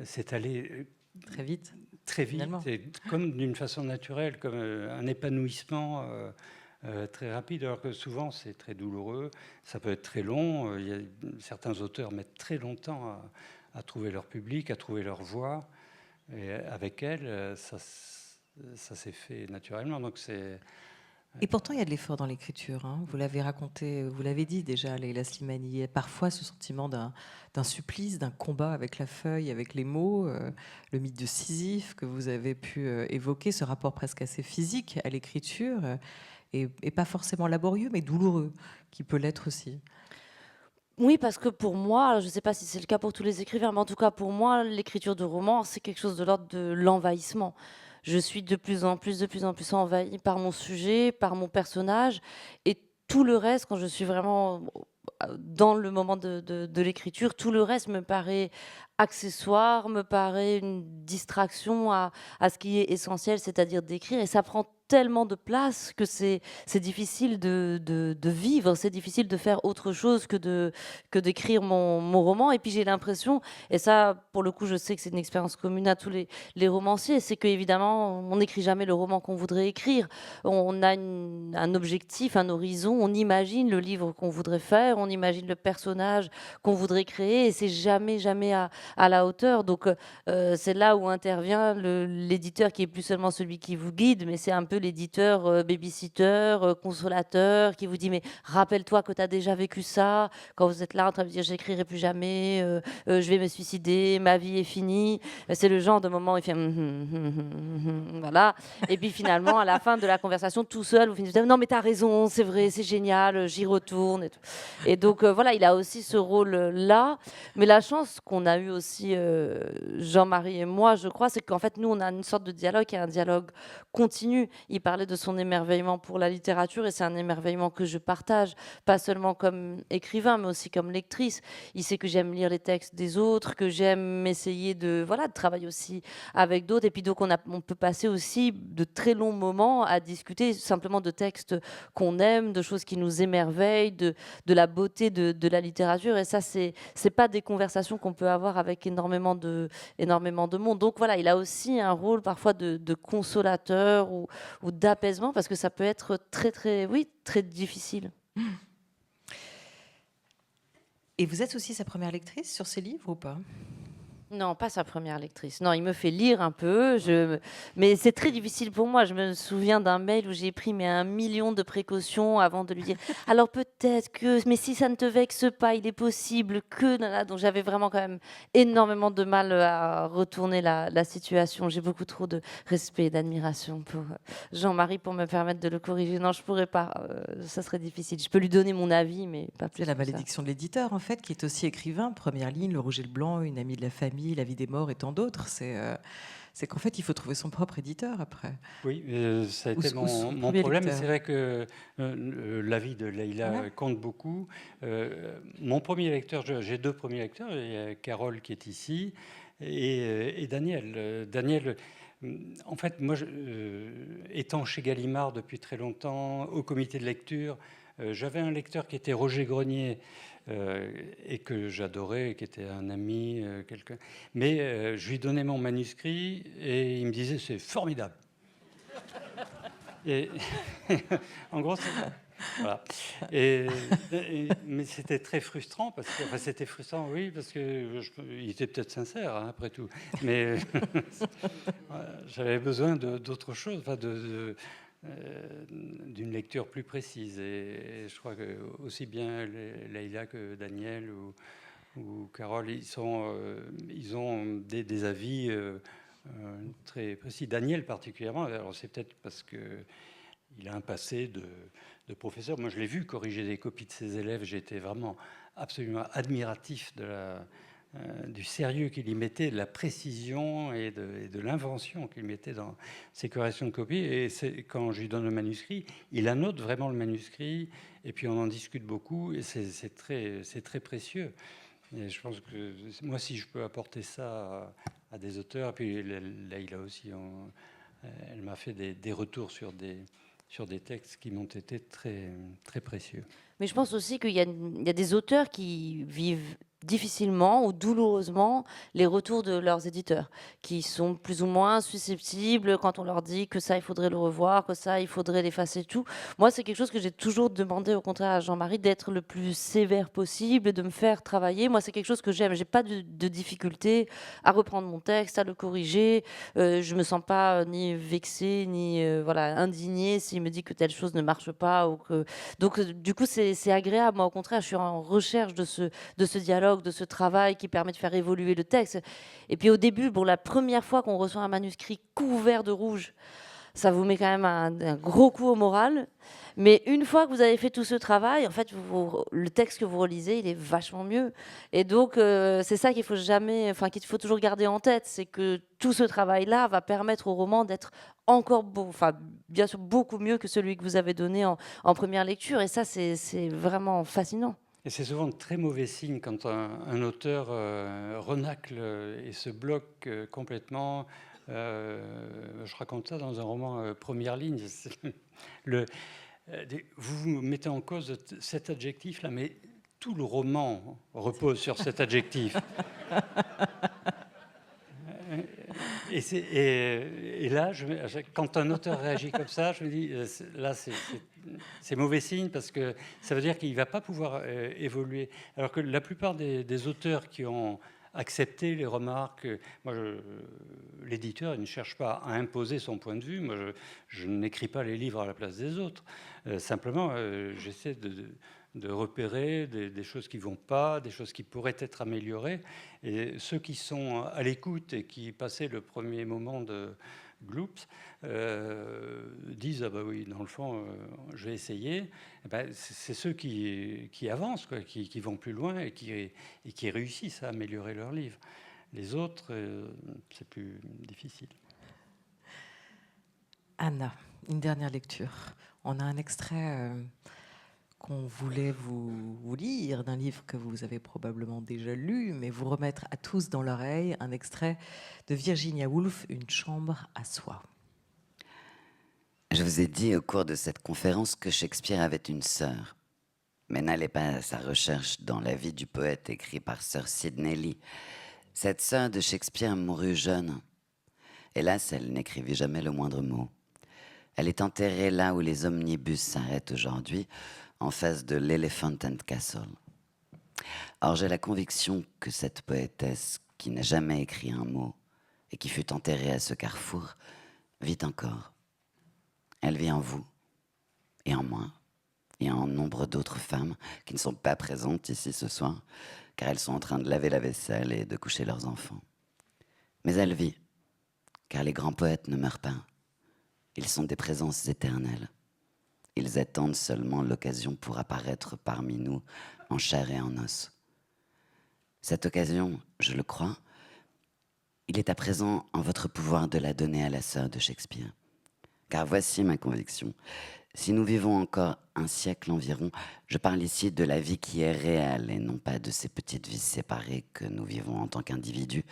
s'est allé Très vite. très vite, Finalement. et comme d'une façon naturelle, comme un épanouissement très rapide, alors que souvent c'est très douloureux, ça peut être très long. Certains auteurs mettent très longtemps à trouver leur public, à trouver leur voix, et avec elle, ça s'est fait naturellement. Donc c'est... Et pourtant, il y a de l'effort dans l'écriture. Hein. Vous l'avez raconté, vous l'avez dit déjà, Leïla Slimani. Il y a parfois ce sentiment d'un supplice, d'un combat avec la feuille, avec les mots. Le mythe de Sisyphe que vous avez pu évoquer, ce rapport presque assez physique à l'écriture, et pas forcément laborieux, mais douloureux, qui peut l'être aussi. Oui, parce que pour moi, je ne sais pas si c'est le cas pour tous les écrivains, mais en tout cas pour moi, l'écriture de roman, c'est quelque chose de l'ordre de l'envahissement. Je suis de plus en plus envahie par mon sujet, par mon personnage, et tout le reste, quand je suis vraiment dans le moment de l'écriture, tout le reste me paraît accessoire, me paraît une distraction à ce qui est essentiel, c'est-à-dire d'écrire, et ça prend tellement de place que c'est difficile de vivre, c'est difficile de faire autre chose que d'écrire mon roman. Et puis j'ai l'impression, et ça pour le coup je sais que c'est une expérience commune à tous les romanciers, c'est qu'évidemment on n'écrit jamais le roman qu'on voudrait écrire. On a un objectif, un horizon, on imagine le livre qu'on voudrait faire, on imagine le personnage qu'on voudrait créer, et c'est jamais à la hauteur. Donc c'est là où intervient l'éditeur, qui est plus seulement celui qui vous guide, mais c'est un peu l'éditeur babysitter, consolateur, qui vous dit mais rappelle-toi que tu as déjà vécu ça, quand vous êtes là en train de dire j'écrirai plus jamais, je vais me suicider, ma vie est finie. C'est le genre de moment où il fait voilà, et puis finalement à la fin de la conversation tout seul vous finissez non mais t'as raison, c'est vrai, c'est génial, j'y retourne, et tout. Et donc voilà, il a aussi ce rôle là, mais la chance qu'on a eu aussi Jean-Marie et moi, je crois, c'est qu'en fait nous on a une sorte de dialogue qui est un dialogue continu. Il parlait de son émerveillement pour la littérature, et c'est un émerveillement que je partage, pas seulement comme écrivain, mais aussi comme lectrice. Il sait que j'aime lire les textes des autres, que j'aime essayer de travailler aussi avec d'autres. Et puis donc on peut passer aussi de très longs moments à discuter simplement de textes qu'on aime, de choses qui nous émerveillent, de la beauté de la littérature. Et ça, c'est pas des conversations qu'on peut avoir avec énormément de monde. Donc voilà, il a aussi un rôle parfois de consolateur ou d'apaisement, parce que ça peut être très difficile. Et vous êtes aussi sa première lectrice sur ses livres ou pas ? Non, pas sa première lectrice. Non, il me fait lire un peu, mais c'est très difficile pour moi. Je me souviens d'un mail où j'ai pris 1 million de précautions avant de lui dire alors peut-être que, mais si ça ne te vexe pas, il est possible que. Nanana. Donc j'avais vraiment quand même énormément de mal à retourner la situation. J'ai beaucoup trop de respect et d'admiration pour Jean-Marie pour me permettre de le corriger. Non, je pourrais pas. Ça serait difficile. Je peux lui donner mon avis, mais pas plus. C'est la que ça. malédiction de l'éditeur, en fait, qui est aussi écrivain. Première ligne, Le Rouge et le Blanc, Une amie de la famille, La vie des morts et tant d'autres. C'est qu'en fait, il faut trouver son propre éditeur après. Oui, ça a Ou été son mon premier problème. lecteur. C'est vrai que l'avis de Leïla Voilà. compte beaucoup. Mon premier lecteur, j'ai 2 premiers lecteurs. Il y a Carole qui est ici et Daniel. Daniel, en fait, moi, étant chez Gallimard depuis très longtemps, au comité de lecture, j'avais un lecteur qui était Roger Grenier et que j'adorais, qui était un ami, quelqu'un. Mais je lui donnais mon manuscrit et il me disait c'est formidable. Et en gros, voilà. Mais c'était très frustrant parce que, enfin, c'était frustrant, oui, parce que il était peut-être sincère hein, après tout. Mais j'avais besoin d'autre chose, enfin d'une lecture plus précise. Et je crois que aussi bien Leïla que Daniel ou Carole, ils ont des avis très précis. Daniel particulièrement, alors c'est peut-être parce qu'il a un passé de professeur. Moi, je l'ai vu corriger des copies de ses élèves. J'étais vraiment absolument admiratif du sérieux qu'il y mettait, de la précision et de l'invention qu'il mettait dans ses corrections de copies. Et quand je lui donne le manuscrit, il annote vraiment le manuscrit, et puis on en discute beaucoup, et c'est très précieux. Et je pense que moi, si je peux apporter ça à des auteurs, et puis Leïla aussi, elle m'a fait des retours sur des textes qui m'ont été très précieux. Mais je pense aussi qu'il y a des auteurs qui vivent difficilement ou douloureusement les retours de leurs éditeurs, qui sont plus ou moins susceptibles quand on leur dit que ça, il faudrait le revoir, que ça, il faudrait l'effacer, tout. Moi, c'est quelque chose que j'ai toujours demandé, au contraire, à Jean-Marie, d'être le plus sévère possible, de me faire travailler. Moi, c'est quelque chose que j'aime. J'ai pas de difficulté à reprendre mon texte, à le corriger. Je me sens pas ni vexée, ni voilà, indignée s'il me dit que telle chose ne marche pas. Donc, du coup, c'est agréable. Moi, au contraire, je suis en recherche de ce dialogue, de ce travail qui permet de faire évoluer le texte. Et puis au début, bon, la première fois qu'on reçoit un manuscrit couvert de rouge, ça vous met quand même un gros coup au moral. Mais une fois que vous avez fait tout ce travail, en fait, le texte que vous relisez, il est vachement mieux. Et donc, c'est ça qu'il faut toujours garder en tête, c'est que tout ce travail-là va permettre au roman d'être encore bien sûr beaucoup mieux que celui que vous avez donné en première lecture. Et ça, c'est vraiment fascinant. Et c'est souvent de très mauvais signe quand un auteur renacle et se bloque complètement. Je raconte ça dans un roman Première ligne. Vous mettez en cause cet adjectif-là, mais tout le roman repose sur cet adjectif. Et là, quand un auteur réagit comme ça, je me dis, là, c'est mauvais signe parce que ça veut dire qu'il ne va pas pouvoir évoluer. Alors que la plupart des auteurs qui ont accepté les remarques, l'éditeur il ne cherche pas à imposer son point de vue. Moi, je n'écris pas les livres à la place des autres. Simplement, j'essaie de repérer des choses qui ne vont pas, des choses qui pourraient être améliorées. Et ceux qui sont à l'écoute et qui passaient le premier moment de Gloops disent « Ah bah oui, dans le fond, je vais essayer ». C'est ceux qui avancent, quoi, qui vont plus loin et qui réussissent à améliorer leur livre. Les autres, c'est plus difficile. Anna, une dernière lecture. On a un extrait qu'on voulait vous lire d'un livre que vous avez probablement déjà lu, mais vous remettre à tous dans l'oreille un extrait de Virginia Woolf, Une chambre à soi. Je vous ai dit au cours de cette conférence que Shakespeare avait une sœur, mais n'allez pas à sa recherche dans la vie du poète écrit par Sir Sidney Lee. Cette sœur de Shakespeare mourut jeune. Hélas, elle n'écrivit jamais le moindre mot. Elle est enterrée là où les omnibus s'arrêtent aujourd'hui, en face de l'Elephant and Castle. Or, j'ai la conviction que cette poétesse, qui n'a jamais écrit un mot et qui fut enterrée à ce carrefour, vit encore. Elle vit en vous et en moi et en nombre d'autres femmes qui ne sont pas présentes ici ce soir, car elles sont en train de laver la vaisselle et de coucher leurs enfants. Mais elle vit, car les grands poètes ne meurent pas. Ils sont des présences éternelles. Ils attendent seulement l'occasion pour apparaître parmi nous en chair et en os. Cette occasion, je le crois, il est à présent en votre pouvoir de la donner à la sœur de Shakespeare. Car voici ma conviction. Si nous vivons encore un siècle environ, je parle ici de la vie qui est réelle et non pas de ces petites vies séparées que nous vivons en tant qu'individus,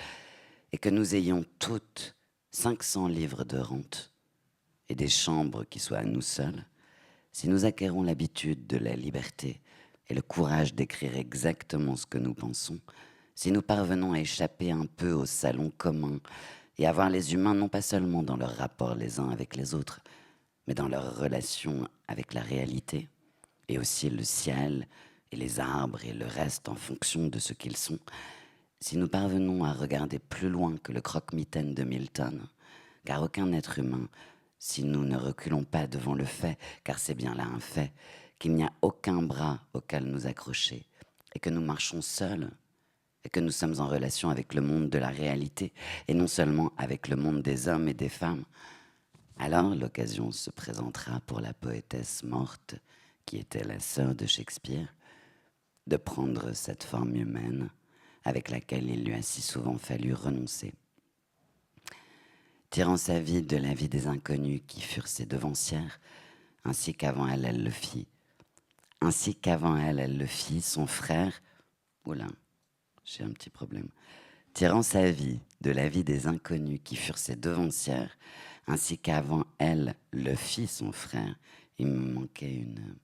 et que nous ayons toutes 500 livres de rente et des chambres qui soient à nous seuls, si nous acquérons l'habitude de la liberté et le courage d'écrire exactement ce que nous pensons, si nous parvenons à échapper un peu au salon commun et à voir les humains non pas seulement dans leurs rapports les uns avec les autres, mais dans leurs relations avec la réalité, et aussi le ciel et les arbres et le reste en fonction de ce qu'ils sont, si nous parvenons à regarder plus loin que le croque-mitaine de Milton, car aucun être humain, si nous ne reculons pas devant le fait, car c'est bien là un fait, qu'il n'y a aucun bras auquel nous accrocher, et que nous marchons seuls, et que nous sommes en relation avec le monde de la réalité, et non seulement avec le monde des hommes et des femmes, alors l'occasion se présentera pour la poétesse morte, qui était la sœur de Shakespeare, de prendre cette forme humaine avec laquelle il lui a si souvent fallu renoncer. Tirant sa vie de la vie des inconnus qui furent ses devancières, ainsi qu'avant elle, elle le fit. Ainsi qu'avant elle, elle le fit, son frère... Oula, j'ai un petit problème. Tirant sa vie de la vie des inconnus qui furent ses devancières, ainsi qu'avant elle, le fit son frère. Il me manquait une...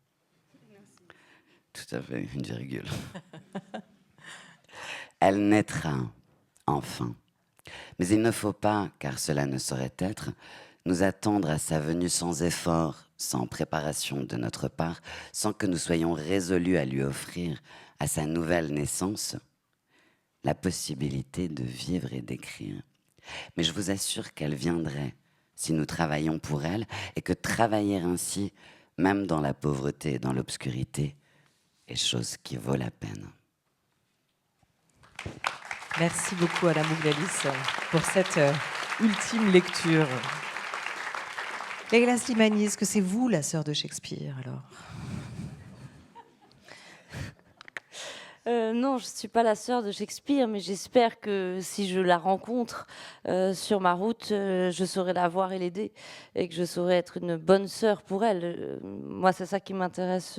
Tout à fait, une virgule. Elle naîtra, enfin. Mais il ne faut pas, car cela ne saurait être, nous attendre à sa venue sans effort, sans préparation de notre part, sans que nous soyons résolus à lui offrir, à sa nouvelle naissance, la possibilité de vivre et d'écrire. Mais je vous assure qu'elle viendrait si nous travaillons pour elle, et que travailler ainsi, même dans la pauvreté et dans l'obscurité, est chose qui vaut la peine. Merci beaucoup Anna Bouglalis pour cette ultime lecture. Leïla Slimani, est-ce que c'est vous la sœur de Shakespeare alors? Non, je ne suis pas la sœur de Shakespeare, mais j'espère que si je la rencontre sur ma route, je saurai la voir et l'aider, et que je saurai être une bonne sœur pour elle. Moi, c'est ça qui m'intéresse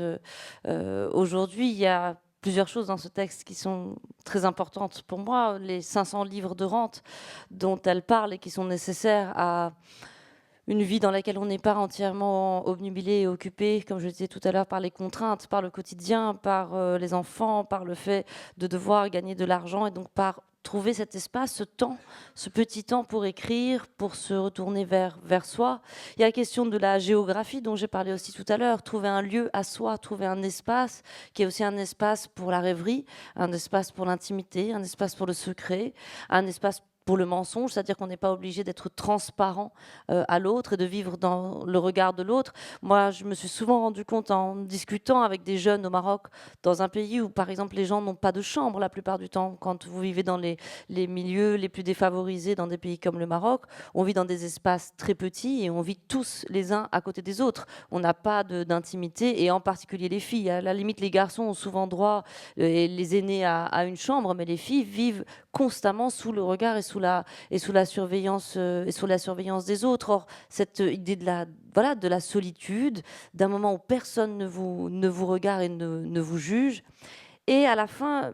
aujourd'hui. Il y a plusieurs choses dans ce texte qui sont très importantes pour moi. Les 500 livres de rente dont elle parle et qui sont nécessaires à une vie dans laquelle on n'est pas entièrement obnubilé et occupé, comme je le disais tout à l'heure, par les contraintes, par le quotidien, par les enfants, par le fait de devoir gagner de l'argent, et donc par trouver cet espace, ce temps, ce petit temps pour écrire, pour se retourner vers soi. Il y a la question de la géographie dont j'ai parlé aussi tout à l'heure, trouver un lieu à soi, trouver un espace qui est aussi un espace pour la rêverie, un espace pour l'intimité, un espace pour le secret, un espace pour le mensonge, c'est-à-dire qu'on n'est pas obligé d'être transparent à l'autre et de vivre dans le regard de l'autre. Moi, je me suis souvent rendu compte en discutant avec des jeunes au Maroc, dans un pays où, par exemple, les gens n'ont pas de chambre la plupart du temps. Quand vous vivez dans les milieux les plus défavorisés, dans des pays comme le Maroc, on vit dans des espaces très petits et on vit tous les uns à côté des autres. On n'a pas d'intimité, et en particulier les filles. À la limite, les garçons ont souvent droit, et les aînés, à une chambre, mais les filles vivent constamment sous le regard et sous la surveillance des autres. Or, cette idée de la solitude, d'un moment où personne ne vous regarde et ne vous juge, et à la fin,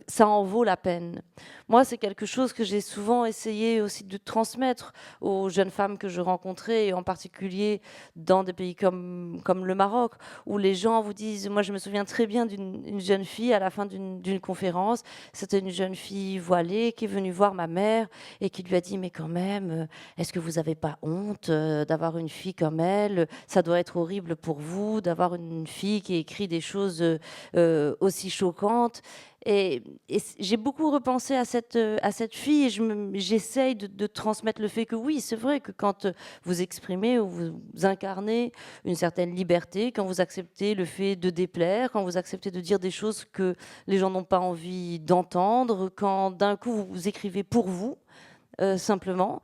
ça en vaut la peine. Moi, c'est quelque chose que j'ai souvent essayé aussi de transmettre aux jeunes femmes que je rencontrais, et en particulier dans des pays comme le Maroc, où les gens vous disent... Moi, je me souviens très bien d'une jeune fille à la fin d'une conférence. C'était une jeune fille voilée qui est venue voir ma mère et qui lui a dit « Mais quand même, est-ce que vous n'avez pas honte d'avoir une fille comme elle? Ça doit être horrible pour vous d'avoir une fille qui écrit des choses aussi choquantes. » J'ai beaucoup repensé à cette fille et j'essaye de transmettre le fait que oui, c'est vrai que quand vous exprimez ou vous incarnez une certaine liberté, quand vous acceptez le fait de déplaire, quand vous acceptez de dire des choses que les gens n'ont pas envie d'entendre, quand d'un coup vous écrivez pour vous, simplement,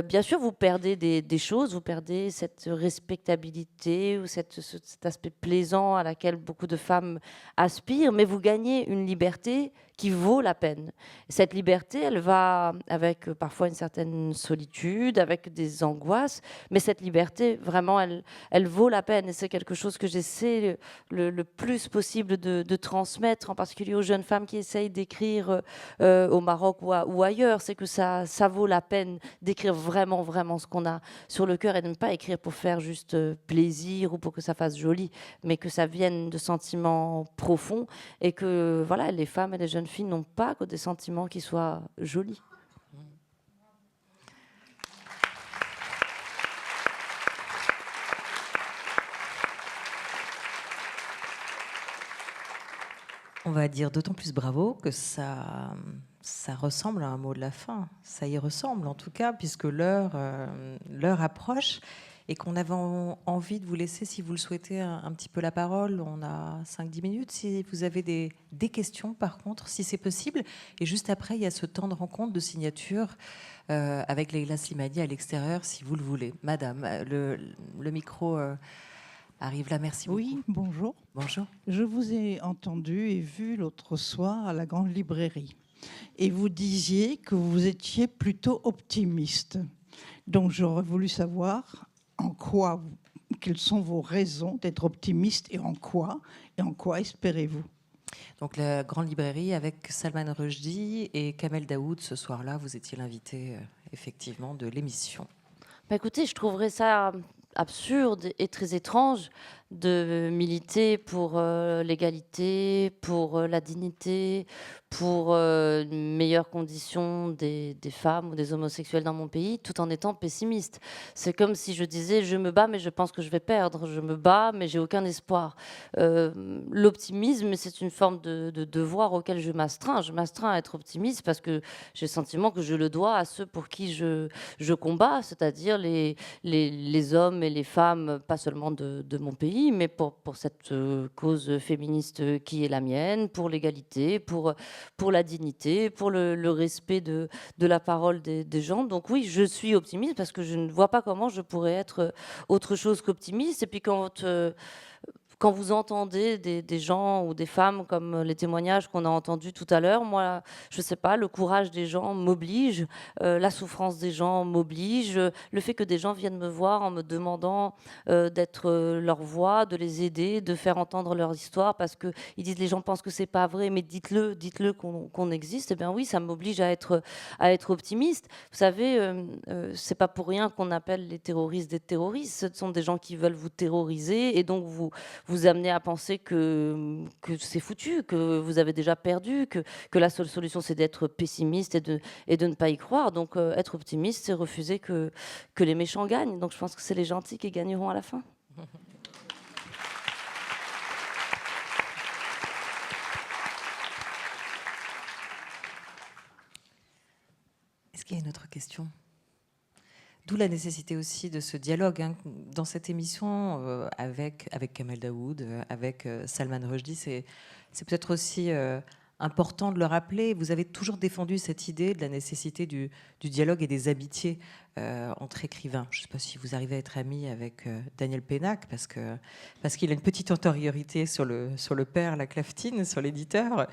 bien sûr, vous perdez des choses, vous perdez cette respectabilité ou cet aspect plaisant à laquelle beaucoup de femmes aspirent, mais vous gagnez une liberté qui vaut la peine. Cette liberté, elle va avec parfois une certaine solitude, avec des angoisses, mais cette liberté, vraiment, elle vaut la peine. Et c'est quelque chose que j'essaie le plus possible de transmettre, en particulier aux jeunes femmes qui essayent d'écrire au Maroc ou ailleurs. C'est que ça vaut la peine d'écrire vraiment, vraiment ce qu'on a sur le cœur et de ne pas écrire pour faire juste plaisir ou pour que ça fasse joli, mais que ça vienne de sentiments profonds et que voilà, les femmes et les jeunes filles n'ont pas que des sentiments qui soient jolis. On va dire d'autant plus bravo que ça ressemble à un mot de la fin. Ça y ressemble en tout cas, puisque l'heure approche et qu'on avait envie de vous laisser, si vous le souhaitez, un petit peu la parole. On a 5-10 minutes. Si vous avez des questions, par contre, si c'est possible. Et juste après, il y a ce temps de rencontre, de signature avec Leïla Slimani à l'extérieur, si vous le voulez. Madame, le micro... arrive là, merci beaucoup. Oui, bonjour. Bonjour. Je vous ai entendu et vu l'autre soir à la Grande Librairie. Et vous disiez que vous étiez plutôt optimiste. Donc j'aurais voulu savoir quelles sont vos raisons d'être optimiste et en quoi espérez-vous? Donc la Grande Librairie avec Salman Rushdie et Kamel Daoud, ce soir-là, vous étiez l'invité effectivement de l'émission. Bah écoutez, je trouverais ça absurde et très étrange de militer pour l'égalité, pour la dignité, pour une meilleure condition des femmes ou des homosexuels dans mon pays, tout en étant pessimiste. C'est comme si je disais, je me bats, mais je pense que je vais perdre. Je me bats, mais j'ai aucun espoir. L'optimisme, c'est une forme de devoir auquel je m'astreins. Je m'astreins à être optimiste parce que j'ai le sentiment que je le dois à ceux pour qui je combats, c'est-à-dire les hommes et les femmes, pas seulement de mon pays, mais pour cette cause féministe qui est la mienne, pour l'égalité, pour la dignité, pour le respect de la parole des gens. Donc oui, je suis optimiste parce que je ne vois pas comment je pourrais être autre chose qu'optimiste. Et puis quand vous entendez des gens ou des femmes comme les témoignages qu'on a entendus tout à l'heure, moi, je ne sais pas, le courage des gens m'oblige, la souffrance des gens m'oblige, le fait que des gens viennent me voir en me demandant d'être leur voix, de les aider, de faire entendre leur histoire, parce qu'ils disent les gens pensent que c'est pas vrai, mais dites-le qu'on existe. Eh bien oui, ça m'oblige à être optimiste. Vous savez, c'est pas pour rien qu'on appelle les terroristes des terroristes. Ce sont des gens qui veulent vous terroriser et donc vous amenez à penser que c'est foutu, que vous avez déjà perdu, que la seule solution c'est d'être pessimiste et de ne pas y croire. Donc être optimiste, c'est refuser que les méchants gagnent. Donc je pense que c'est les gentils qui gagneront à la fin. Est-ce qu'il y a une autre question ? D'où la nécessité aussi de ce dialogue dans cette émission avec Kamel Daoud, avec Salman Rushdie. C'est peut-être aussi important de le rappeler. Vous avez toujours défendu cette idée de la nécessité du dialogue et des amitiés entre écrivains. Je ne sais pas si vous arrivez à être ami avec Daniel Pénac, parce qu'il a une petite antériorité sur le père, la Claftine, sur l'éditeur.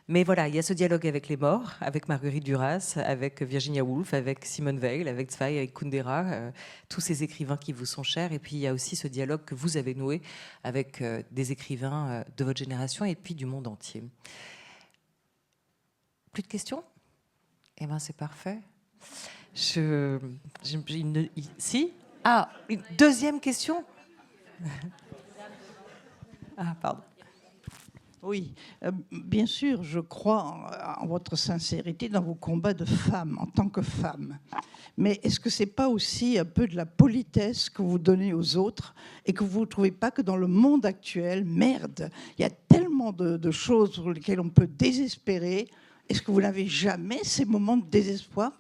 Mais voilà, il y a ce dialogue avec les morts, avec Marguerite Duras, avec Virginia Woolf, avec Simone Weil, avec Zweig, avec Kundera, tous ces écrivains qui vous sont chers. Et puis il y a aussi ce dialogue que vous avez noué avec des écrivains de votre génération et puis du monde entier. Plus de questions ? Eh bien, c'est parfait. Si ? Ah, une deuxième question ? Ah, pardon. Oui, bien sûr, je crois en votre sincérité dans vos combats de femmes, en tant que femme. Mais est-ce que ce n'est pas aussi un peu de la politesse que vous donnez aux autres et que vous ne trouvez pas que dans le monde actuel, merde, il y a tellement de choses sur lesquelles on peut désespérer. Est-ce que vous n'avez jamais ces moments de désespoir?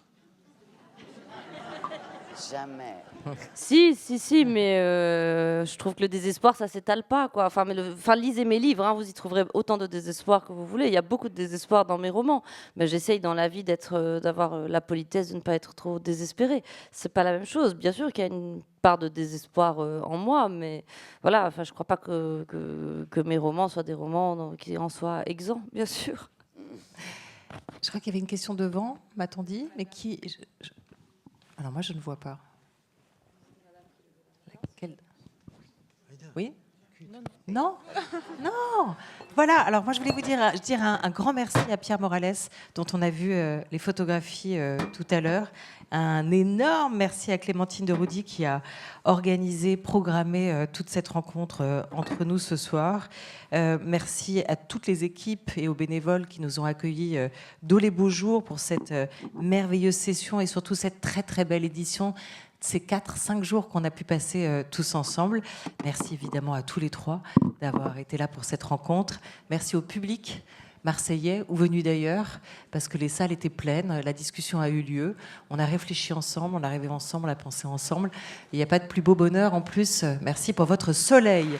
Jamais. Si, mais je trouve que le désespoir, ça s'étale pas, quoi. Enfin, lisez mes livres, hein, vous y trouverez autant de désespoir que vous voulez. Il y a beaucoup de désespoir dans mes romans, mais j'essaye dans la vie d'avoir la politesse de ne pas être trop désespérée. C'est pas la même chose. Bien sûr qu'il y a une part de désespoir en moi, mais voilà. Enfin, je crois pas que mes romans soient des romans qui en soient exempts, bien sûr. Je crois qu'il y avait une question devant, m'a-t-on dit, mais qui... Alors moi, je ne vois pas. Laquelle? Oui? Non? Non? Voilà, alors moi je voulais vous dire un grand merci à Pierre Morales, dont on a vu les photographies tout à l'heure. Un énorme merci à Clémentine de Roudy qui a organisé, programmé toute cette rencontre entre nous ce soir. Merci à toutes les équipes et aux bénévoles qui nous ont accueillis d'eau les beaux jours pour cette merveilleuse session et surtout cette très très belle édition. Ces 4-5 jours qu'on a pu passer tous ensemble. Merci évidemment à tous les trois d'avoir été là pour cette rencontre. Merci au public marseillais ou venu d'ailleurs, parce que les salles étaient pleines, la discussion a eu lieu, on a réfléchi ensemble, on a rêvé ensemble, on a pensé ensemble. Il n'y a pas de plus beau bonheur en plus. Merci pour votre soleil.